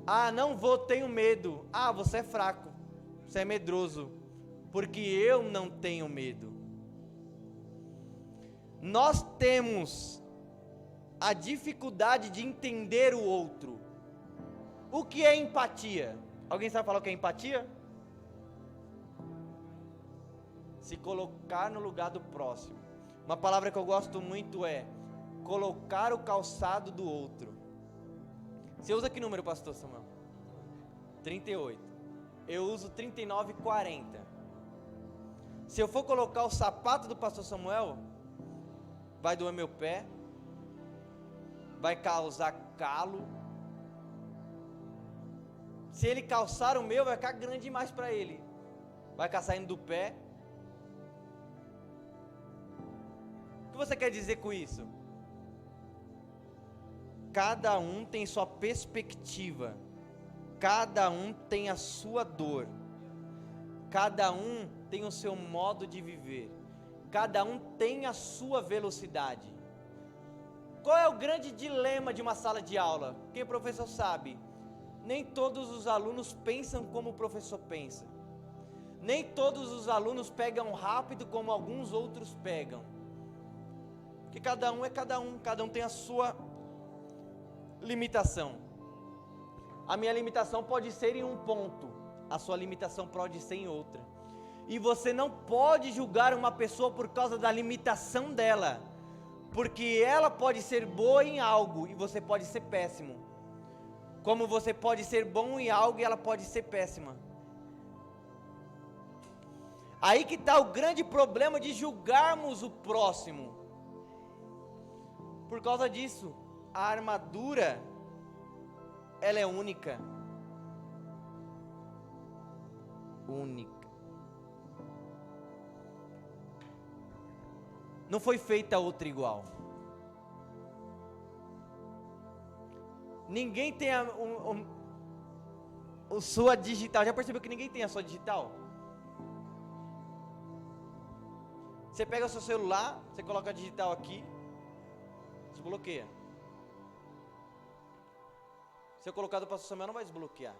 Ah, não vou, tenho medo. Ah, você é fraco, você é medroso, porque eu não tenho medo. Nós temos a dificuldade de entender o outro. O que é empatia? Alguém sabe falar o que é empatia? Se colocar no lugar do próximo. Uma palavra que eu gosto muito é colocar o calçado do outro. Você usa que número, pastor Samuel? 38. Eu uso 39 e 40. Se eu for colocar o sapato do pastor Samuel, vai doer meu pé, vai causar calo. Se ele calçar o meu, vai ficar grande demais para ele, vai ficar saindo do pé. O que você quer dizer com isso? Cada um tem sua perspectiva, cada um tem a sua dor, cada um tem o seu modo de viver, cada um tem a sua velocidade. Qual é o grande dilema de uma sala de aula? Quem é professor sabe, nem todos os alunos pensam como o professor pensa, nem todos os alunos pegam rápido como alguns outros pegam, porque cada um é cada um tem a sua limitação. A minha limitação pode ser em um ponto, a sua limitação pode ser em outra, e você não pode julgar uma pessoa por causa da limitação dela, porque ela pode ser boa em algo e você pode ser péssimo, como você pode ser bom em algo e ela pode ser péssima. Aí que está o grande problema de julgarmos o próximo. Por causa disso, a armadura, ela é única. Única. Não foi feita outra igual. Ninguém tem a sua digital. Já percebeu que ninguém tem a sua digital? Você pega o seu celular, você coloca a digital aqui, desbloqueia. Se eu colocar do pastor Samuel, não vai desbloquear,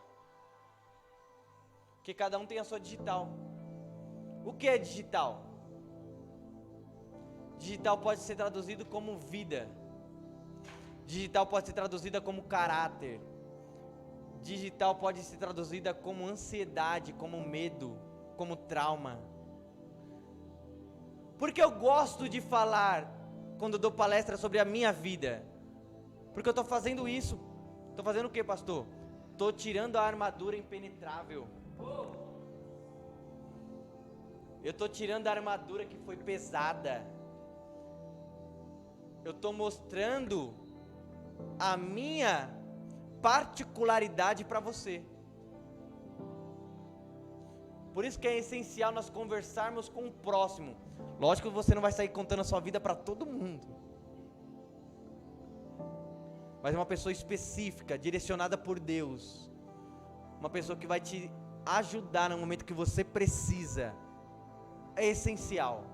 porque cada um tem a sua digital. O que é digital? Digital pode ser traduzido como vida. Digital pode ser traduzida como caráter. Digital pode ser traduzida como ansiedade, como medo, como trauma. Porque eu gosto de falar, quando dou palestra sobre a minha vida, porque eu estou fazendo isso. Estou fazendo o que, pastor? Estou tirando a armadura impenetrável. Eu estou tirando a armadura que foi pesada. Eu estou mostrando a minha particularidade para você. Por isso que é essencial nós conversarmos com o próximo. Lógico que você não vai sair contando a sua vida para todo mundo, mas uma pessoa específica, direcionada por Deus, uma pessoa que vai te ajudar no momento que você precisa, é essencial.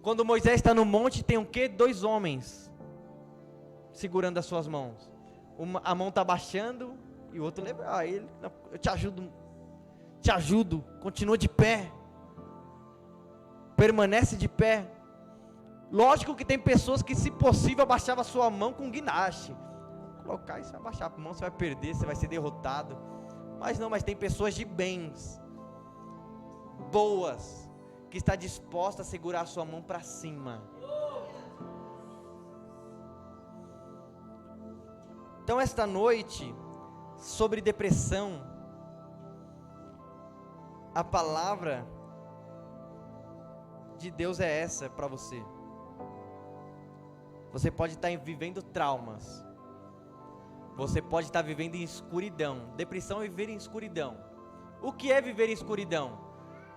Quando Moisés está no monte, tem o quê? 2 homens segurando as suas mãos. A mão está baixando e o outro leva ele. Eu te ajudo, continua de pé, permanece de pé. Lógico que tem pessoas que, se possível, abaixava a sua mão com guindaste. Colocar isso, abaixar a mão, você vai perder, você vai ser derrotado. Mas não, mas tem pessoas de bens, boas, que está disposta a segurar a sua mão para cima. Então esta noite, sobre depressão, a palavra de Deus é essa para você. Você pode estar vivendo traumas, você pode estar vivendo em escuridão. Depressão é viver em escuridão. O que é viver em escuridão?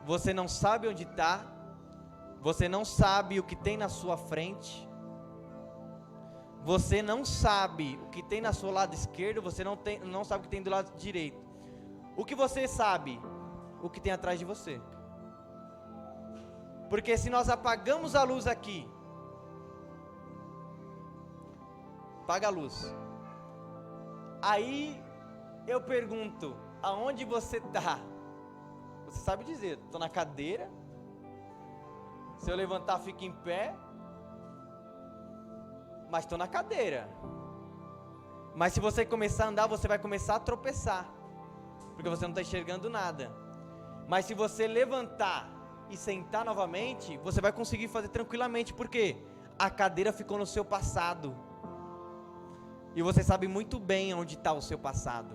Você não sabe onde está, você não sabe o que tem na sua frente, você não sabe o que tem na sua lado esquerdo, você não sabe o que tem do lado direito. O que você sabe? O que tem atrás de você. Porque se nós apagamos a luz aqui, apaga a luz. Aí eu pergunto, aonde você está? Você sabe dizer, estou na cadeira. Se eu levantar, fico em pé. Mas estou na cadeira. Mas se você começar a andar, você vai começar a tropeçar, porque você não está enxergando nada. Mas se você levantar e sentar novamente, você vai conseguir fazer tranquilamente, porque a cadeira ficou no seu passado. E você sabe muito bem onde está o seu passado.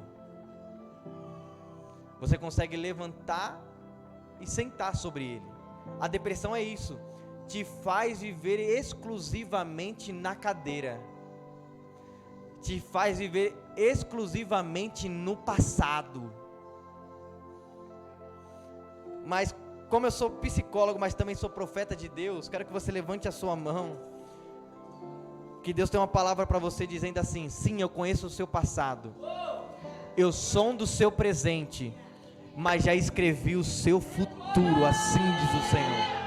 Você consegue levantar e sentar sobre ele. A depressão é isso, te faz viver exclusivamente na cadeira, te faz viver exclusivamente no passado. Mas como eu sou psicólogo, mas também sou profeta de Deus, quero que você levante a sua mão, que Deus tem uma palavra para você dizendo assim: sim, eu conheço o seu passado, eu sondo o seu presente, mas já escrevi o seu futuro, assim diz o Senhor.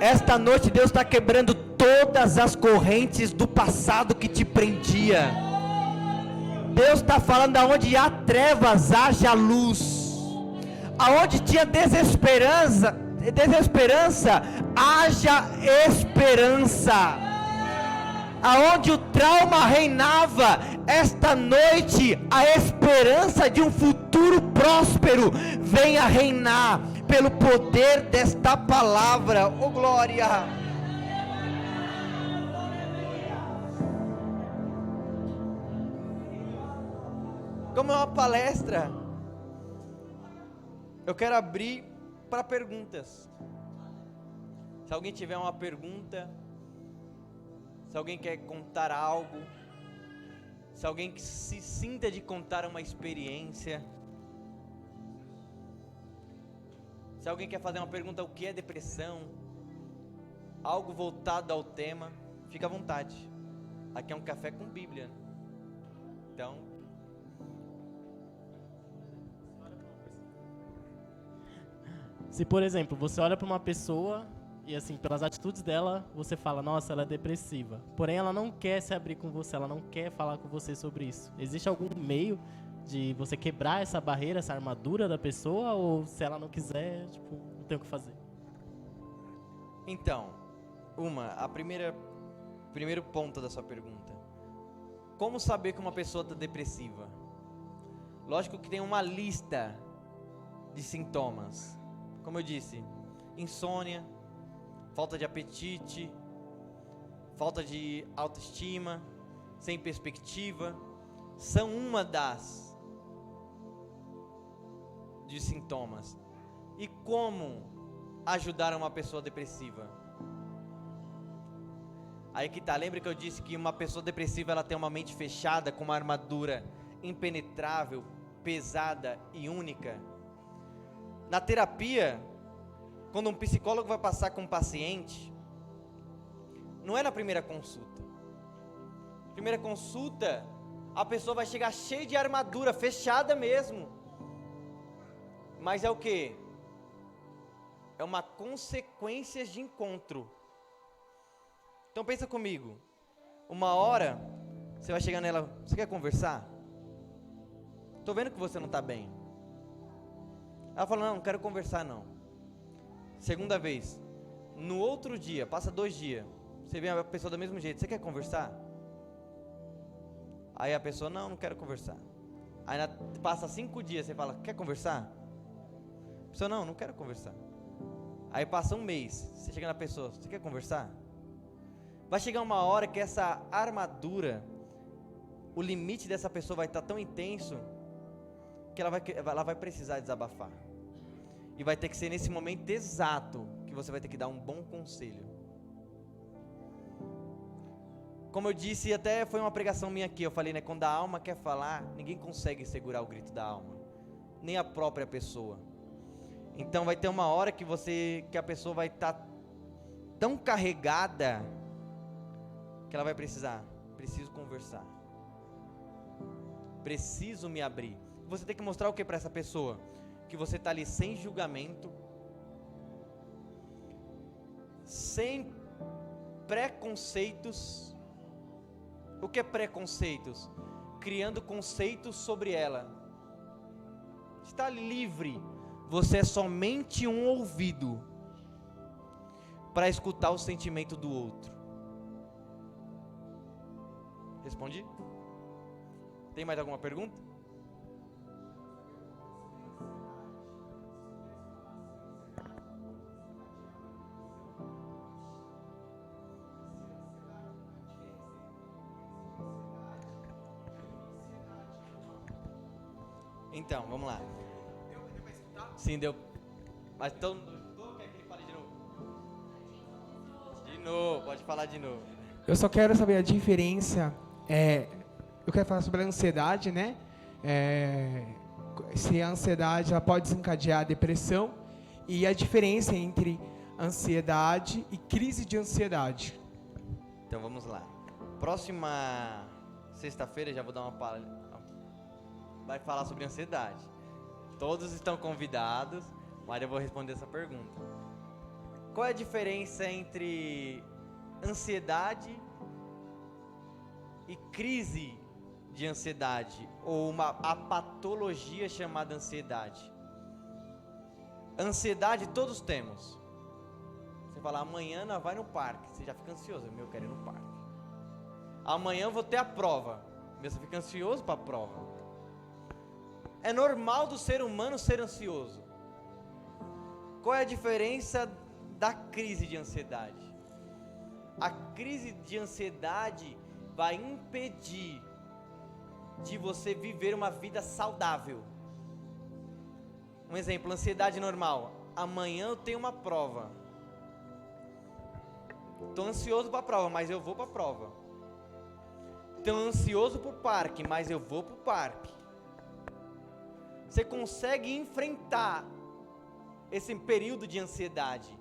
Esta noite Deus está quebrando todas as correntes do passado que te prendia. Deus está falando: aonde há trevas, haja luz. Aonde tinha desesperança, haja esperança. Aonde o trauma reinava, esta noite a esperança de um futuro próspero venha reinar pelo poder desta palavra. Oh glória! Como é uma palestra, eu quero abrir para perguntas. Se alguém tiver uma pergunta, se alguém quer contar algo, se alguém que se sinta de contar uma experiência, se alguém quer fazer uma pergunta, o que é depressão, algo voltado ao tema, fica à vontade. Aqui é um café com Bíblia. Então, se por exemplo, você olha para uma pessoa e assim, pelas atitudes dela, você fala: nossa, ela é depressiva. Porém, ela não quer se abrir com você, ela não quer falar com você sobre isso. Existe algum meio de você quebrar essa barreira, essa armadura da pessoa? Ou se ela não quiser, tipo, não tem o que fazer? então, primeiro ponto da sua pergunta: como saber que uma pessoa está depressiva? Lógico que tem uma lista de sintomas. Como eu disse, insônia, falta de apetite, falta de autoestima, sem perspectiva, são uma das de sintomas. E como ajudar uma pessoa depressiva? Aí que tá, lembra que eu disse que uma pessoa depressiva ela tem uma mente fechada, com uma armadura impenetrável, pesada e única. Na terapia, quando um psicólogo vai passar com um paciente, não é na primeira consulta. Primeira consulta, a pessoa vai chegar cheia de armadura, fechada mesmo. Mas é o quê? É uma consequência de encontro. Então pensa comigo, uma hora, você vai chegar nela: você quer conversar? Estou vendo que você não está bem. Ela fala: não quero conversar não. Segunda vez, no outro dia, passa 2 dias, você vê a pessoa do mesmo jeito: você quer conversar? Aí a pessoa: não quero conversar. Aí passa 5 dias, você fala: quer conversar? A pessoa: não quero conversar. Aí passa 1 mês, você chega na pessoa: você quer conversar? Vai chegar uma hora que essa armadura, o limite dessa pessoa vai estar tão intenso, que ela vai precisar desabafar. E vai ter que ser nesse momento exato que você vai ter que dar um bom conselho. Como eu disse, até foi uma pregação minha aqui, eu falei, né, quando a alma quer falar, ninguém consegue segurar o grito da alma, nem a própria pessoa. Então vai ter uma hora que a pessoa vai estar tão carregada, que ela vai preciso conversar, preciso me abrir. Você tem que mostrar o que para essa pessoa? Que você está ali sem julgamento, sem preconceitos. O que é preconceitos? Criando conceitos sobre ela. Está livre. Você é somente um ouvido para escutar o sentimento do outro. Respondi? Tem mais alguma pergunta? Então, vamos lá. Sim, deu. Mas todo mundo quer que ele fale de novo? De novo, pode falar de novo. Eu só quero saber a diferença. Eu quero falar sobre a ansiedade, né? Se a ansiedade ela pode desencadear a depressão e a diferença entre ansiedade e crise de ansiedade. Então vamos lá. Próxima sexta-feira já vou dar uma palestra. Vai falar sobre ansiedade. Todos estão convidados, mas eu vou responder essa pergunta. Qual é a diferença entre ansiedade e crise de ansiedade, ou a patologia chamada ansiedade? Ansiedade todos temos. Você fala, amanhã nós vai no parque, você já fica ansioso. Eu quero ir no parque. Amanhã eu vou ter a prova. Você fica ansioso para a prova. É normal do ser humano ser ansioso. Qual é a diferença da crise de ansiedade? A crise de ansiedade vai impedir de você viver uma vida saudável. Um exemplo, ansiedade normal. Amanhã eu tenho uma prova. Estou ansioso para a prova, mas eu vou para a prova. Estou ansioso para o parque, mas eu vou para o parque. Você consegue enfrentar esse período de ansiedade.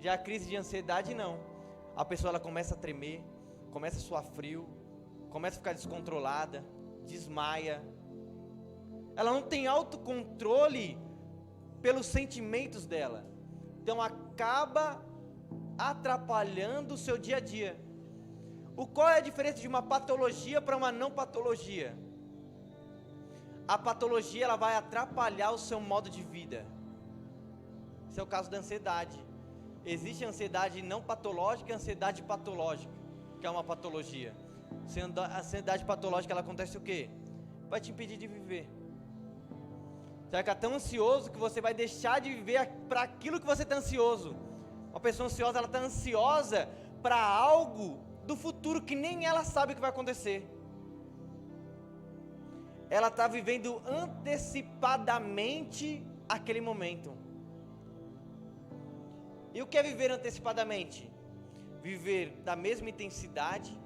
Já a crise de ansiedade não. A pessoa ela começa a tremer, começa a suar frio, começa a ficar descontrolada, desmaia. Ela não tem autocontrole pelos sentimentos dela. Então acaba atrapalhando o seu dia a dia. Qual é a diferença de uma patologia para uma não patologia? A patologia ela vai atrapalhar o seu modo de vida. Esse é o caso da ansiedade. Existe ansiedade não patológica e ansiedade patológica, que é uma patologia. A ansiedade patológica ela acontece o quê? Vai te impedir de viver. Você vai ficar tão ansioso que você vai deixar de viver para aquilo que você está ansioso. Uma pessoa ansiosa, ela está ansiosa para algo do futuro que nem ela sabe o que vai acontecer. Ela está vivendo antecipadamente aquele momento. E o que é viver antecipadamente? Viver da mesma intensidade,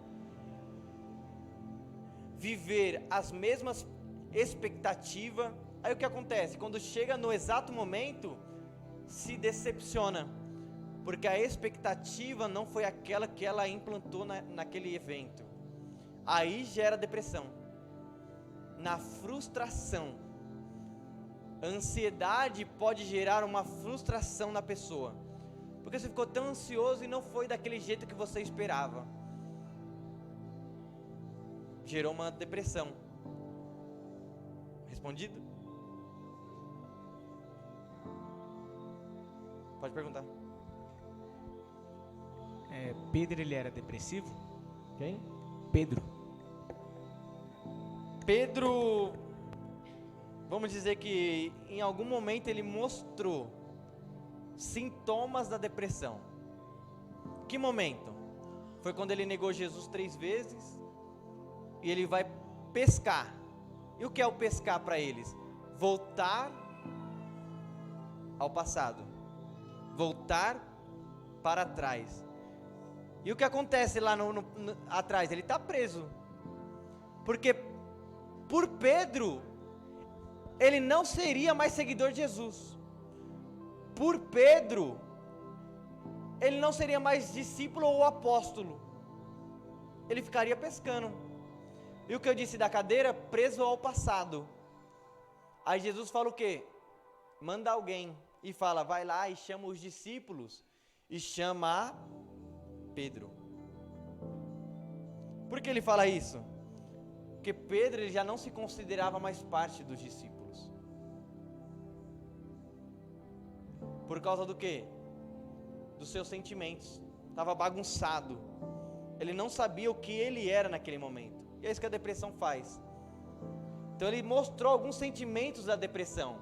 viver as mesmas expectativas. Aí o que acontece? Quando chega no exato momento, se decepciona, porque a expectativa não foi aquela que ela implantou naquele evento. Aí gera depressão. Na frustração. A ansiedade pode gerar uma frustração na pessoa, porque você ficou tão ansioso e não foi daquele jeito que você esperava. Gerou uma depressão. Respondido? Pode perguntar. Pedro, ele era depressivo? Quem? Pedro. Pedro, vamos dizer que em algum momento ele mostrou sintomas da depressão. Que momento? Foi quando ele negou Jesus 3 vezes e ele vai pescar. E o que é o pescar para eles? Voltar ao passado, voltar para trás. E o que acontece lá atrás? Ele está preso, porque por Pedro, ele não seria mais seguidor de Jesus. Por Pedro, ele não seria mais discípulo ou apóstolo. Ele ficaria pescando. E o que eu disse da cadeira? Preso ao passado. Aí Jesus fala o quê? Manda alguém e fala, vai lá e chama os discípulos e chama Pedro. Por que ele fala isso? Porque Pedro ele já não se considerava mais parte dos discípulos. Por causa do quê? Dos seus sentimentos. Estava bagunçado. Ele não sabia o que ele era naquele momento. E é isso que a depressão faz. Então ele mostrou alguns sentimentos da depressão.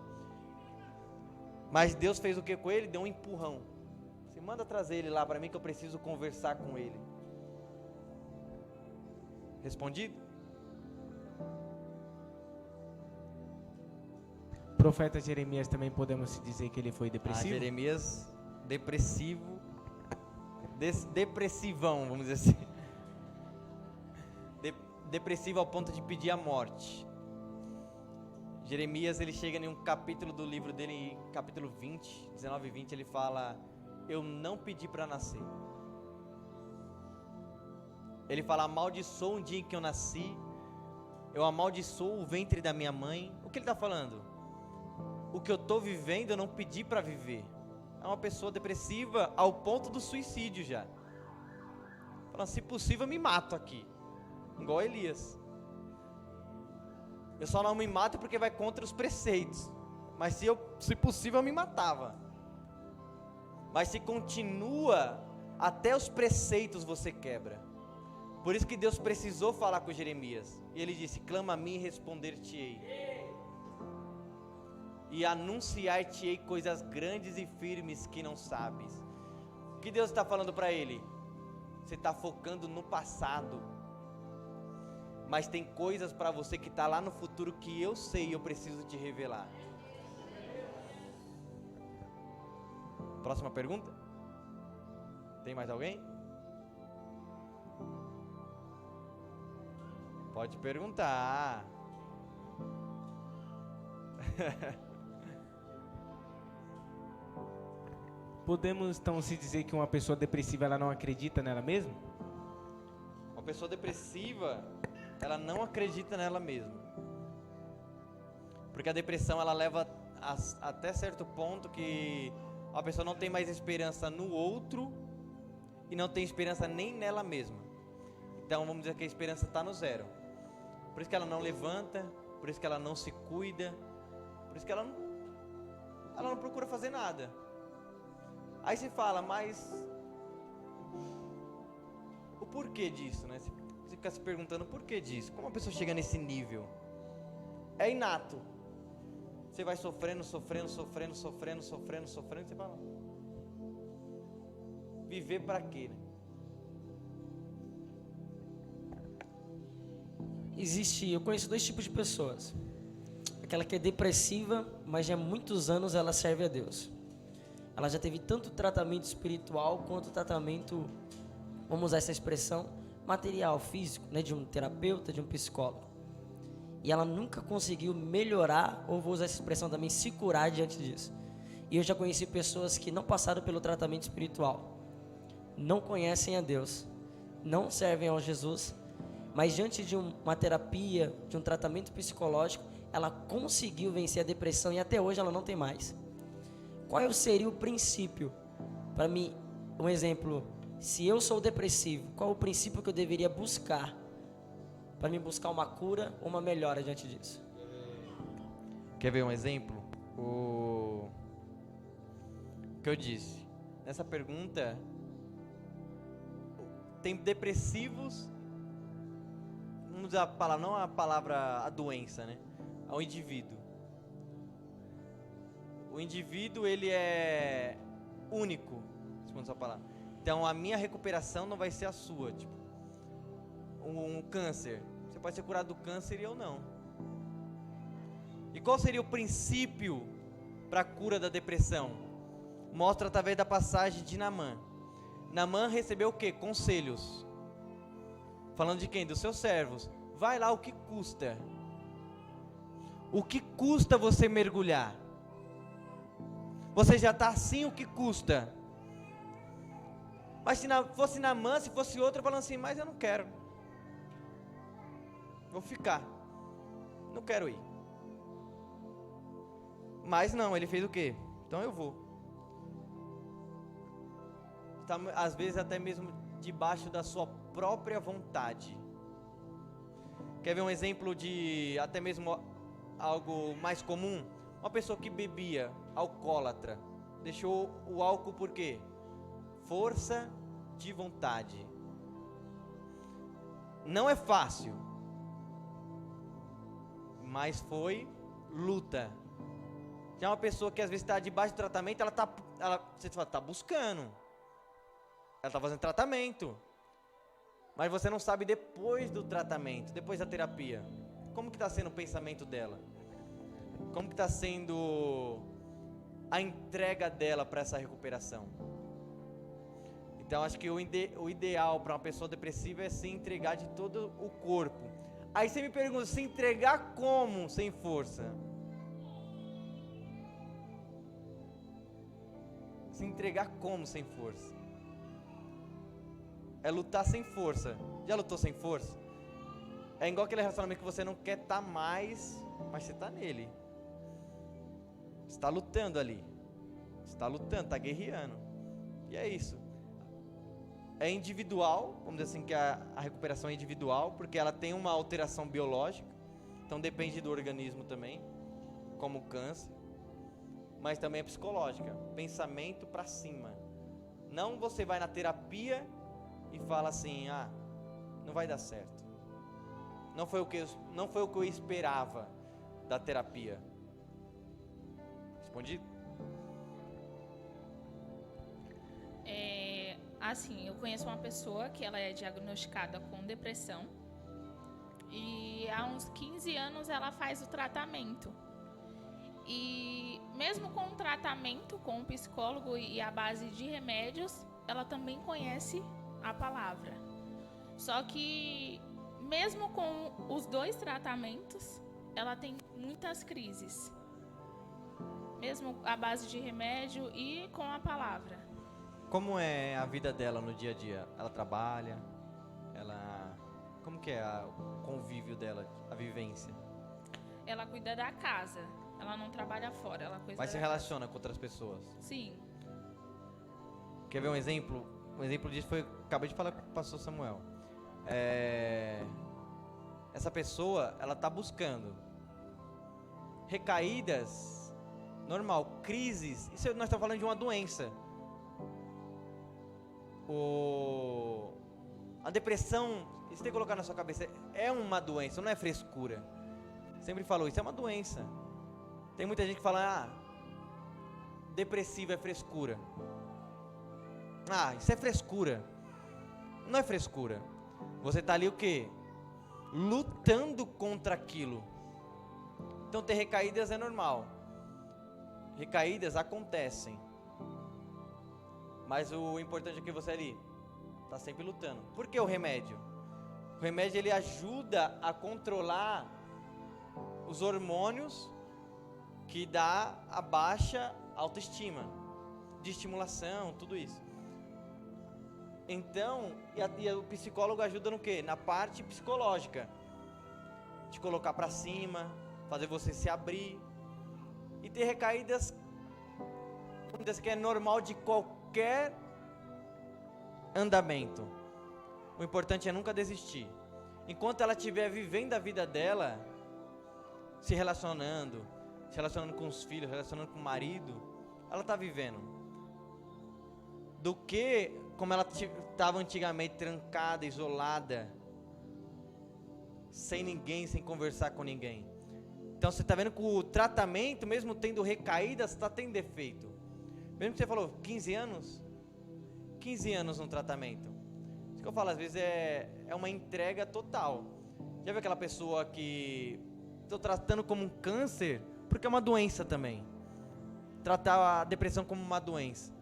Mas Deus fez o que com ele? Deu um empurrão. Você manda trazer ele lá para mim que eu preciso conversar com ele. Respondido? Profeta Jeremias também podemos dizer que ele foi depressivo? Jeremias, depressivo, depressivão, vamos dizer assim. Depressivo ao ponto de pedir a morte. Jeremias, ele chega em um capítulo do livro dele, capítulo 20, 19 e 20, ele fala: eu não pedi para nascer. Ele fala: amaldiçoo um dia em que eu nasci, eu amaldiçoo o ventre da minha mãe. O que ele está falando? O que eu estou vivendo eu não pedi para viver. É uma pessoa depressiva ao ponto do suicídio já. Falando, se possível eu me mato aqui, igual Elias. Eu só não me mato porque vai contra os preceitos. Mas se possível eu me matava. Mas se continua, até os preceitos você quebra. Por isso que Deus precisou falar com Jeremias. E ele disse: clama a mim e responder-te-ei. E anunciar-te-ei coisas grandes e firmes que não sabes. O que Deus está falando para ele? Você está focando no passado. Mas tem coisas para você que está lá no futuro que eu sei e eu preciso te revelar. Próxima pergunta? Tem mais alguém? Pode perguntar. Podemos então se dizer que uma pessoa depressiva ela não acredita nela mesma? Uma pessoa depressiva, ela não acredita nela mesma. Porque a depressão ela leva até certo ponto que a pessoa não tem mais esperança no outro e não tem esperança nem nela mesma. Então vamos dizer que a esperança está no zero. Por isso que ela não levanta, por isso que ela não se cuida, por isso que ela não procura fazer nada. Aí você fala, mas o porquê disso, né? Você fica se perguntando o porquê disso. Como a pessoa chega nesse nível? É inato. Você vai sofrendo, você fala, viver para quê, né? Eu conheço dois tipos de pessoas. Aquela que é depressiva, mas já há muitos anos ela serve a Deus. Ela já teve tanto tratamento espiritual quanto tratamento, vamos usar essa expressão, material, físico, né, de um terapeuta, de um psicólogo. E ela nunca conseguiu melhorar, ou vou usar essa expressão também, se curar diante disso. E eu já conheci pessoas que não passaram pelo tratamento espiritual, não conhecem a Deus, não servem ao Jesus, mas diante de uma terapia, de um tratamento psicológico, ela conseguiu vencer a depressão e até hoje ela não tem mais. Qual seria o princípio? Para mim, um exemplo, se eu sou depressivo, qual o princípio que eu deveria buscar para me buscar uma cura ou uma melhora diante disso? Quer ver um exemplo? O que eu disse. Nessa pergunta, tem depressivos, vamos usar a palavra, não a palavra, a doença, né? Ao indivíduo. O indivíduo, ele é único, segundo essa palavra. Então, a minha recuperação não vai ser a sua. Tipo, um câncer. Você pode ser curado do câncer e eu não. E qual seria o princípio para a cura da depressão? Mostra através da passagem de Naamã. Naamã recebeu o quê? Conselhos. Falando de quem? Dos seus servos. Vai lá, o que custa? O que custa você mergulhar? Você já está assim, o que custa? Mas se fosse Naamã, se fosse outro, falando assim, mas eu não quero. Vou ficar. Não quero ir. Mas não, ele fez o quê? Então eu vou. Às vezes até mesmo debaixo da sua própria vontade. Quer ver um exemplo de até mesmo algo mais comum? Uma pessoa que bebia, alcoólatra, deixou o álcool por quê? Força de vontade. Não é fácil, mas foi luta. Já uma pessoa que às vezes está debaixo do tratamento, você fala, está buscando. Ela está fazendo tratamento. Mas você não sabe depois do tratamento, depois da terapia, como que está sendo o pensamento dela? Como que está sendo a entrega dela para essa recuperação? Então acho que o ideal para uma pessoa depressiva é se entregar de todo o corpo. Aí você me pergunta, se entregar como sem força? Se entregar como sem força? É lutar sem força. Já lutou sem força? É igual aquele relacionamento que você não quer estar mais, mas você está nele. Você está lutando ali. Você está lutando, está guerreando. E é isso. É individual, vamos dizer assim que a recuperação é individual, porque ela tem uma alteração biológica. Então depende do organismo também, como o câncer. Mas também é psicológica. Pensamento para cima. Não você vai na terapia e fala assim, não vai dar certo. Não foi o que eu esperava da terapia. Respondi? Assim, eu conheço uma pessoa que ela é diagnosticada com depressão e há uns 15 anos ela faz o tratamento. E mesmo com o tratamento, com o psicólogo e a base de remédios, ela também conhece a palavra. Só que mesmo com os dois tratamentos, ela tem muitas crises. Mesmo a base de remédio e com a palavra. Como é a vida dela no dia a dia? Ela trabalha? Como que é o convívio dela, a vivência? Ela cuida da casa. Ela não trabalha fora, ela cuida Mas se da relaciona com outras pessoas? casa. Sim. Quer ver um exemplo? Um exemplo disso foi, acabei de falar com o pastor Samuel. Essa pessoa, ela está buscando recaídas, normal, crises. Isso nós estamos falando de uma doença. A depressão, isso tem que colocar na sua cabeça, é uma doença, não é frescura. Sempre falou, isso é uma doença. Tem muita gente que fala, depressivo é frescura. Isso é frescura. Não é frescura. Você está ali o quê? Lutando contra aquilo. Então ter recaídas é normal. Recaídas acontecem. Mas o importante é que você ali está sempre lutando. Por que o remédio? O remédio ele ajuda a controlar os hormônios que dá a baixa autoestima, de estimulação, tudo isso. Então, e o psicólogo ajuda no quê? Na parte psicológica. Te colocar para cima, fazer você se abrir. E ter recaídas, vamos dizer que é normal de qualquer andamento. O importante é nunca desistir. Enquanto ela estiver vivendo a vida dela, se relacionando com os filhos, relacionando com o marido, ela está vivendo. Do que como ela estava antigamente trancada, isolada, sem ninguém, sem conversar com ninguém. Então você está vendo que o tratamento, mesmo tendo recaídas, está tendo efeito. Mesmo que você falou 15 anos, 15 anos no tratamento. Isso que eu falo, às vezes é uma entrega total. Já viu aquela pessoa que estou tratando como um câncer, porque é uma doença também. Tratar a depressão como uma doença.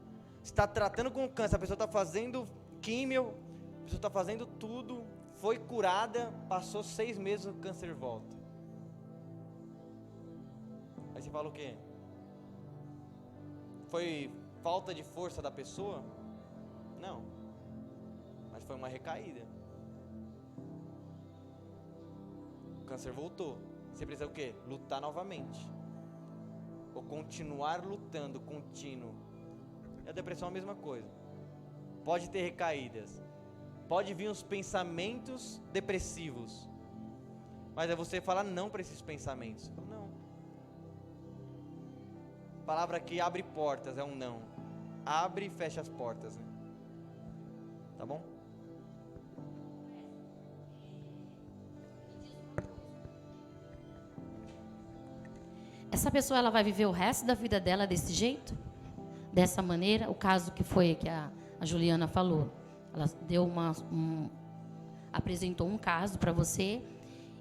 Você está tratando com câncer, a pessoa está fazendo químio, a pessoa está fazendo tudo, foi curada, passou 6 meses, o câncer volta. Aí você fala o quê? Foi falta de força da pessoa? Não. Mas foi uma recaída. O câncer voltou. Você precisa o quê? Lutar novamente. Ou continuar lutando, contínuo. E a depressão é a mesma coisa. Pode ter recaídas. Pode vir os pensamentos depressivos. Mas é você falar não para esses pensamentos. Não. A palavra que abre portas é um não. Abre e fecha as portas, né? Tá bom? Essa pessoa, ela vai viver o resto da vida dela desse jeito? Dessa maneira? O caso que foi que a Juliana falou. Ela deu apresentou um caso para você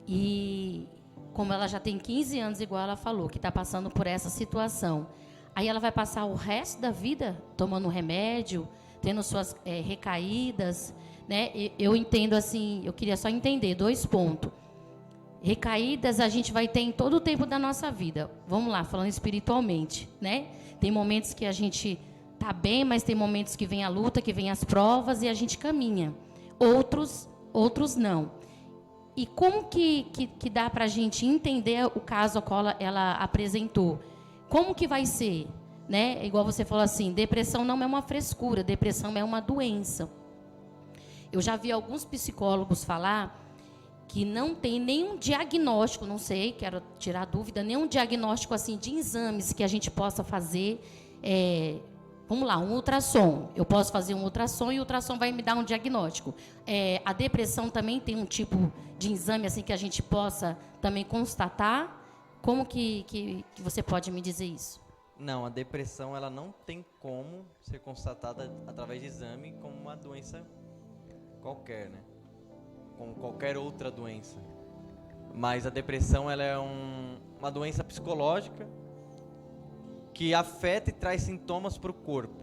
e como ela já tem 15 anos, igual ela falou, que está passando por essa situação, aí ela vai passar o resto da vida tomando remédio, tendo suas recaídas, né? Eu entendo assim, eu queria só entender 2 pontos. Recaídas a gente vai ter em todo o tempo da nossa vida. Vamos lá, falando espiritualmente, né? Tem momentos que a gente tá bem, mas tem momentos que vem a luta, que vem as provas e a gente caminha. Outros não. E como que dá para a gente entender o caso a qual ela apresentou? Como que vai ser? Né? Igual você falou assim, depressão não é uma frescura, depressão é uma doença. Eu já vi alguns psicólogos falar que não tem nenhum diagnóstico, não sei, quero tirar dúvida, nenhum diagnóstico assim de exames que a gente possa fazer. Vamos lá, um ultrassom. Eu posso fazer um ultrassom e o ultrassom vai me dar um diagnóstico. A depressão também tem um tipo de exame assim que a gente possa também constatar. Como que você pode me dizer isso? Não, a depressão ela não tem como ser constatada através de exame como uma doença qualquer, né? Como qualquer outra doença. Mas a depressão ela é uma doença psicológica que afeta e traz sintomas para o corpo.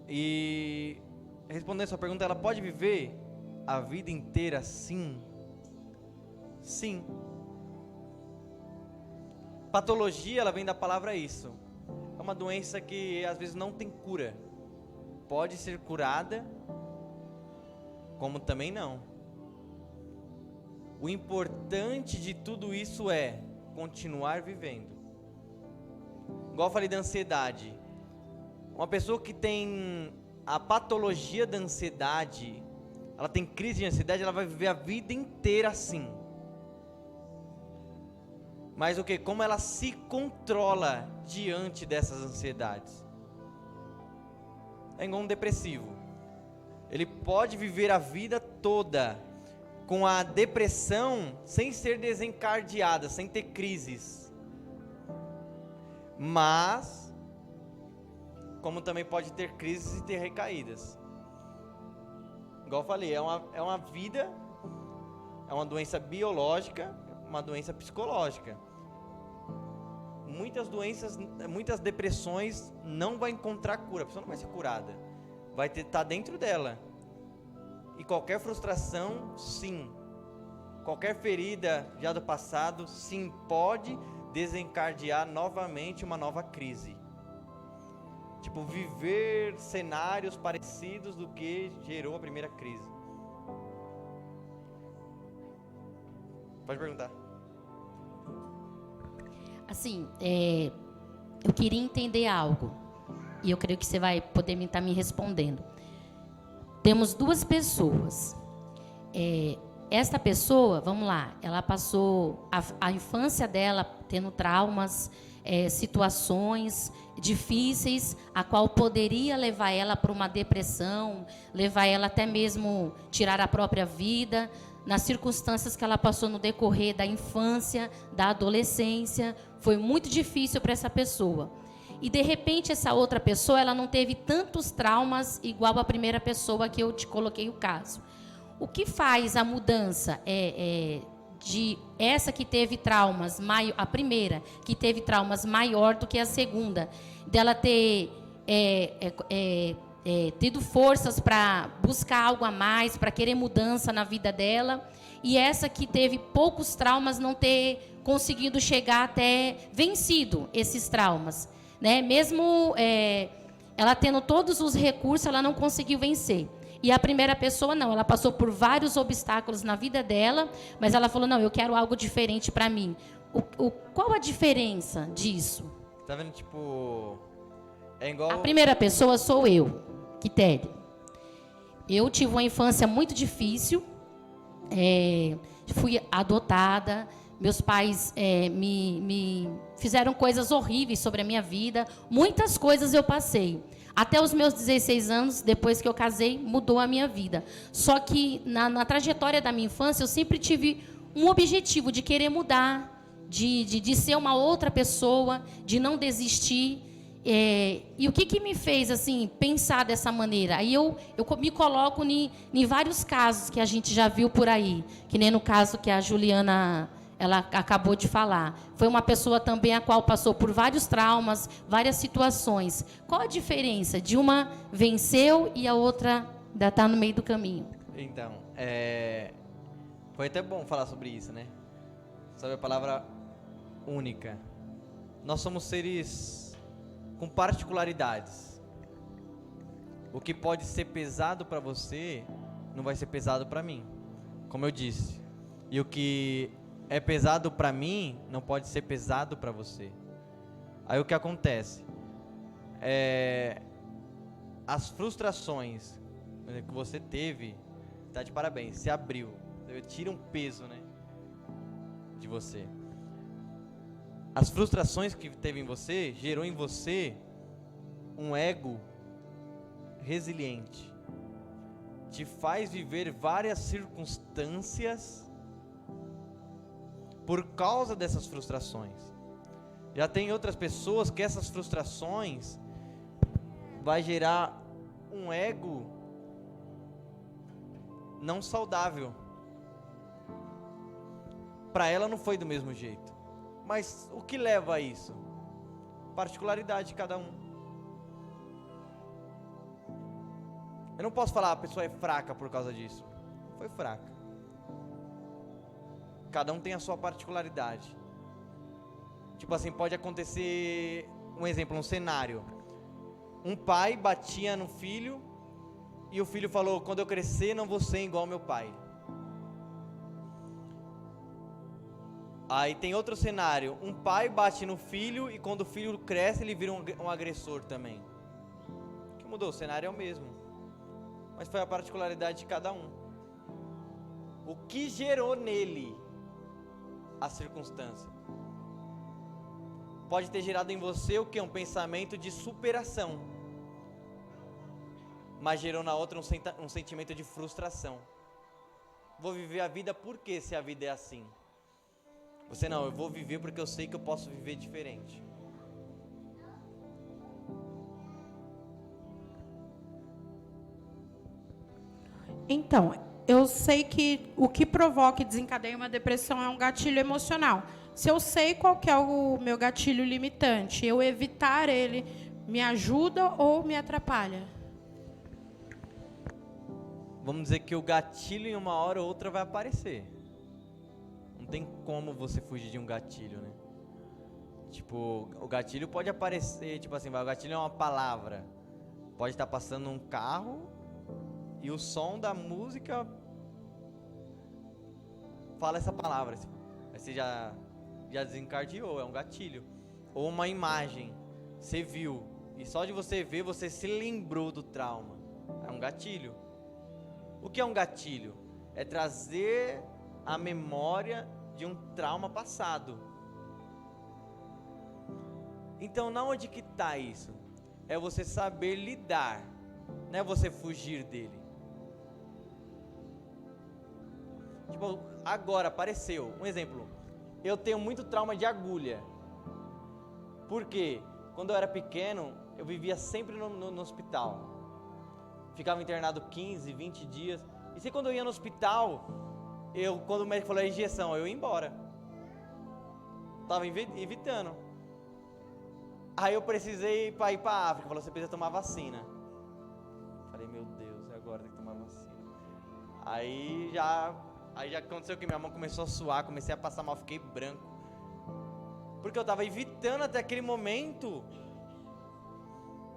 E respondendo a sua pergunta, ela pode viver a vida inteira assim? Sim. Patologia, ela vem da palavra isso. É uma doença que às vezes não tem cura. Pode ser curada, como também não. O importante de tudo isso é continuar vivendo. Igual eu falei da ansiedade. Uma pessoa que tem a patologia da ansiedade, ela tem crise de ansiedade, ela vai viver a vida inteira assim. Mas o que? Como ela se controla diante dessas ansiedades? É igual um depressivo. Ele pode viver a vida toda com a depressão sem ser desencadeada, sem ter crises. Mas, como também pode ter crises e ter recaídas. Igual eu falei, é uma vida, é uma doença biológica, uma doença psicológica. Muitas doenças, muitas depressões não vai encontrar cura, a pessoa não vai ser curada. Vai estar dentro dela. E qualquer frustração, sim. Qualquer ferida já do passado, sim, pode desencadear novamente uma nova crise. Tipo, viver cenários parecidos do que gerou a primeira crise. Pode perguntar. Assim, eu queria entender algo. E eu creio que você vai poder estar me respondendo. Temos 2 pessoas. Esta pessoa, vamos lá, ela passou a infância dela tendo traumas, situações difíceis, a qual poderia levar ela para uma depressão, levar ela até mesmo tirar a própria vida, nas circunstâncias que ela passou no decorrer da infância, da adolescência, foi muito difícil para essa pessoa. E de repente essa outra pessoa, ela não teve tantos traumas igual a primeira pessoa que eu te coloquei o caso. O que faz a mudança de essa que teve traumas, a primeira que teve traumas maior do que a segunda, dela ter tido forças para buscar algo a mais, para querer mudança na vida dela, e essa que teve poucos traumas não ter conseguido chegar até vencido esses traumas, né? Mesmo ela tendo todos os recursos, ela não conseguiu vencer. E a primeira pessoa não, ela passou por vários obstáculos na vida dela, mas ela falou, não, eu quero algo diferente para mim. Qual a diferença disso? Tá vendo, tipo, é igual... A primeira pessoa sou eu, Quitéria. Eu tive uma infância muito difícil, fui adotada. Meus pais me fizeram coisas horríveis sobre a minha vida. Muitas coisas eu passei. Até os meus 16 anos, depois que eu casei, mudou a minha vida. Só que na trajetória da minha infância, eu sempre tive um objetivo de querer mudar, de ser uma outra pessoa, de não desistir. E o que me fez assim pensar dessa maneira? Aí eu me coloco em vários casos que a gente já viu por aí, que nem no caso que a Juliana ela acabou de falar. Foi uma pessoa também a qual passou por vários traumas, várias situações. Qual a diferença de uma venceu e a outra ainda está no meio do caminho? Então, foi até bom falar sobre isso, né? Sobre a palavra única. Nós somos seres com particularidades. O que pode ser pesado para você não vai ser pesado para mim, como eu disse. E o que é pesado para mim não pode ser pesado para você. Aí o que acontece? As frustrações que você teve, tá de parabéns, se abriu. Tira um peso, né, de você. As frustrações que teve em você, gerou em você um ego resiliente. Te faz viver várias circunstâncias por causa dessas frustrações. Já tem outras pessoas que essas frustrações vai gerar um ego não saudável. Para ela não foi do mesmo jeito. Mas o que leva a isso? Particularidade de cada um. Eu não posso falar a pessoa é fraca por causa disso. Foi fraca. Cada um tem a sua particularidade. Tipo assim, pode acontecer, um exemplo, um cenário. Um pai batia no filho e o filho falou, quando eu crescer não vou ser igual ao meu pai. Aí tem outro cenário, um pai bate no filho e quando o filho cresce ele vira um agressor também. O que mudou? O cenário é o mesmo, mas foi a particularidade de cada um. O que gerou nele a circunstância? Pode ter gerado em você o que? Um pensamento de superação, mas gerou na outra um sentimento de frustração. Vou viver a vida por quê se a vida é assim? Você não, eu vou viver porque eu sei que eu posso viver diferente. Então, eu sei que o que provoca e desencadeia uma depressão é um gatilho emocional. Se eu sei qual que é o meu gatilho limitante, eu evitar ele me ajuda ou me atrapalha? Vamos dizer que o gatilho em uma hora ou outra vai aparecer. Não tem como você fugir de um gatilho, né? Tipo, o gatilho pode aparecer, tipo assim, o gatilho é uma palavra. Pode estar passando um carro e o som da música fala essa palavra. Aí você já desencadeou, é um gatilho. Ou uma imagem, você viu, e só de você ver, você se lembrou do trauma. É um gatilho. O que é um gatilho? É trazer a memória de um trauma passado. Então, na onde que está isso? É você saber lidar, não é você fugir dele. Tipo, agora apareceu, um exemplo, eu tenho muito trauma de agulha. Por quê? Quando eu era pequeno, eu vivia sempre no hospital. Ficava internado 15, 20 dias. E se quando eu ia no hospital, quando o médico falou a injeção, eu ia embora. Tava evitando. Aí eu precisei ir para a África. Falou, você precisa tomar vacina. Falei, meu Deus, e agora tem que tomar vacina? Aí já aconteceu que minha mão começou a suar, comecei a passar mal, fiquei branco. Porque eu tava evitando até aquele momento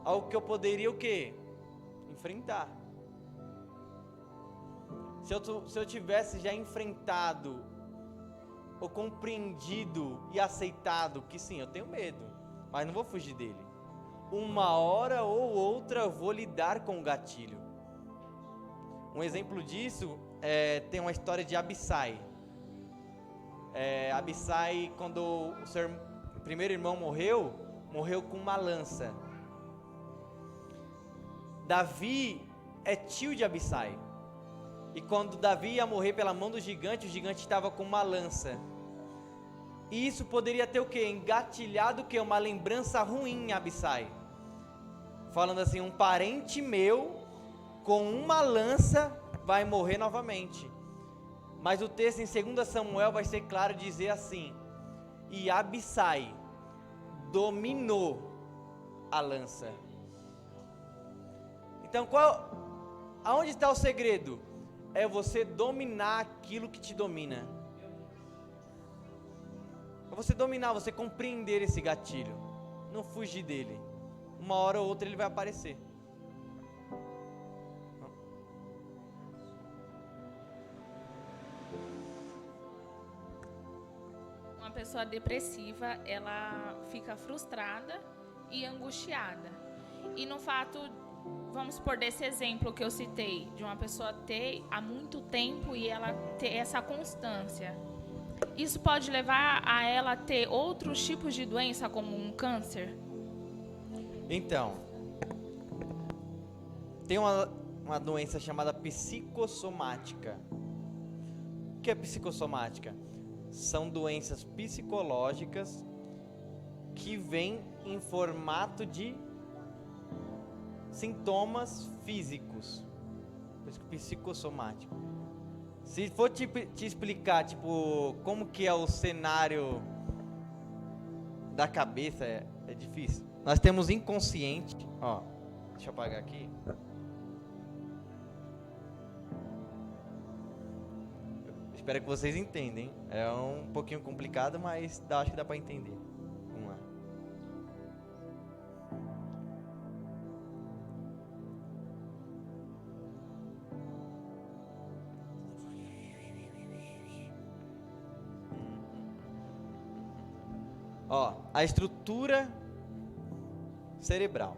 algo que eu poderia o quê? Enfrentar. Se eu tivesse já enfrentado ou compreendido e aceitado que sim, eu tenho medo, mas não vou fugir dele. Uma hora ou outra eu vou lidar com o gatilho. Um exemplo disso tem uma história de Abissai. Abissai, quando o seu primeiro irmão morreu com uma lança. Davi é tio de Abissai. E quando Davi ia morrer pela mão do gigante, o gigante estava com uma lança. E isso poderia ter o quê? Engatilhado o quê? Uma lembrança ruim em Abissai. Falando assim, um parente meu com uma lança vai morrer novamente. Mas o texto em 2 Samuel vai ser claro dizer assim: e Abissai dominou a lança. Então, aonde está o segredo? É você dominar aquilo que te domina. É você dominar, você compreender esse gatilho. Não fugir dele. Uma hora ou outra ele vai aparecer. Uma pessoa depressiva, ela fica frustrada e angustiada. E no fato, vamos supor, desse exemplo que eu citei, de uma pessoa ter há muito tempo e ela ter essa constância. Isso pode levar a ela a ter outros tipos de doença, como um câncer? Então, tem uma doença chamada psicossomática. O que é psicossomática? São doenças psicológicas que vêm em formato de sintomas físicos. Por isso que psicossomático. Se for te explicar, tipo, como que é o cenário da cabeça, é difícil. Nós temos inconsciente, ó, deixa eu apagar aqui. Espero que vocês entendem. É um pouquinho complicado, mas acho que dá para entender. Vamos lá. Ó, a estrutura cerebral,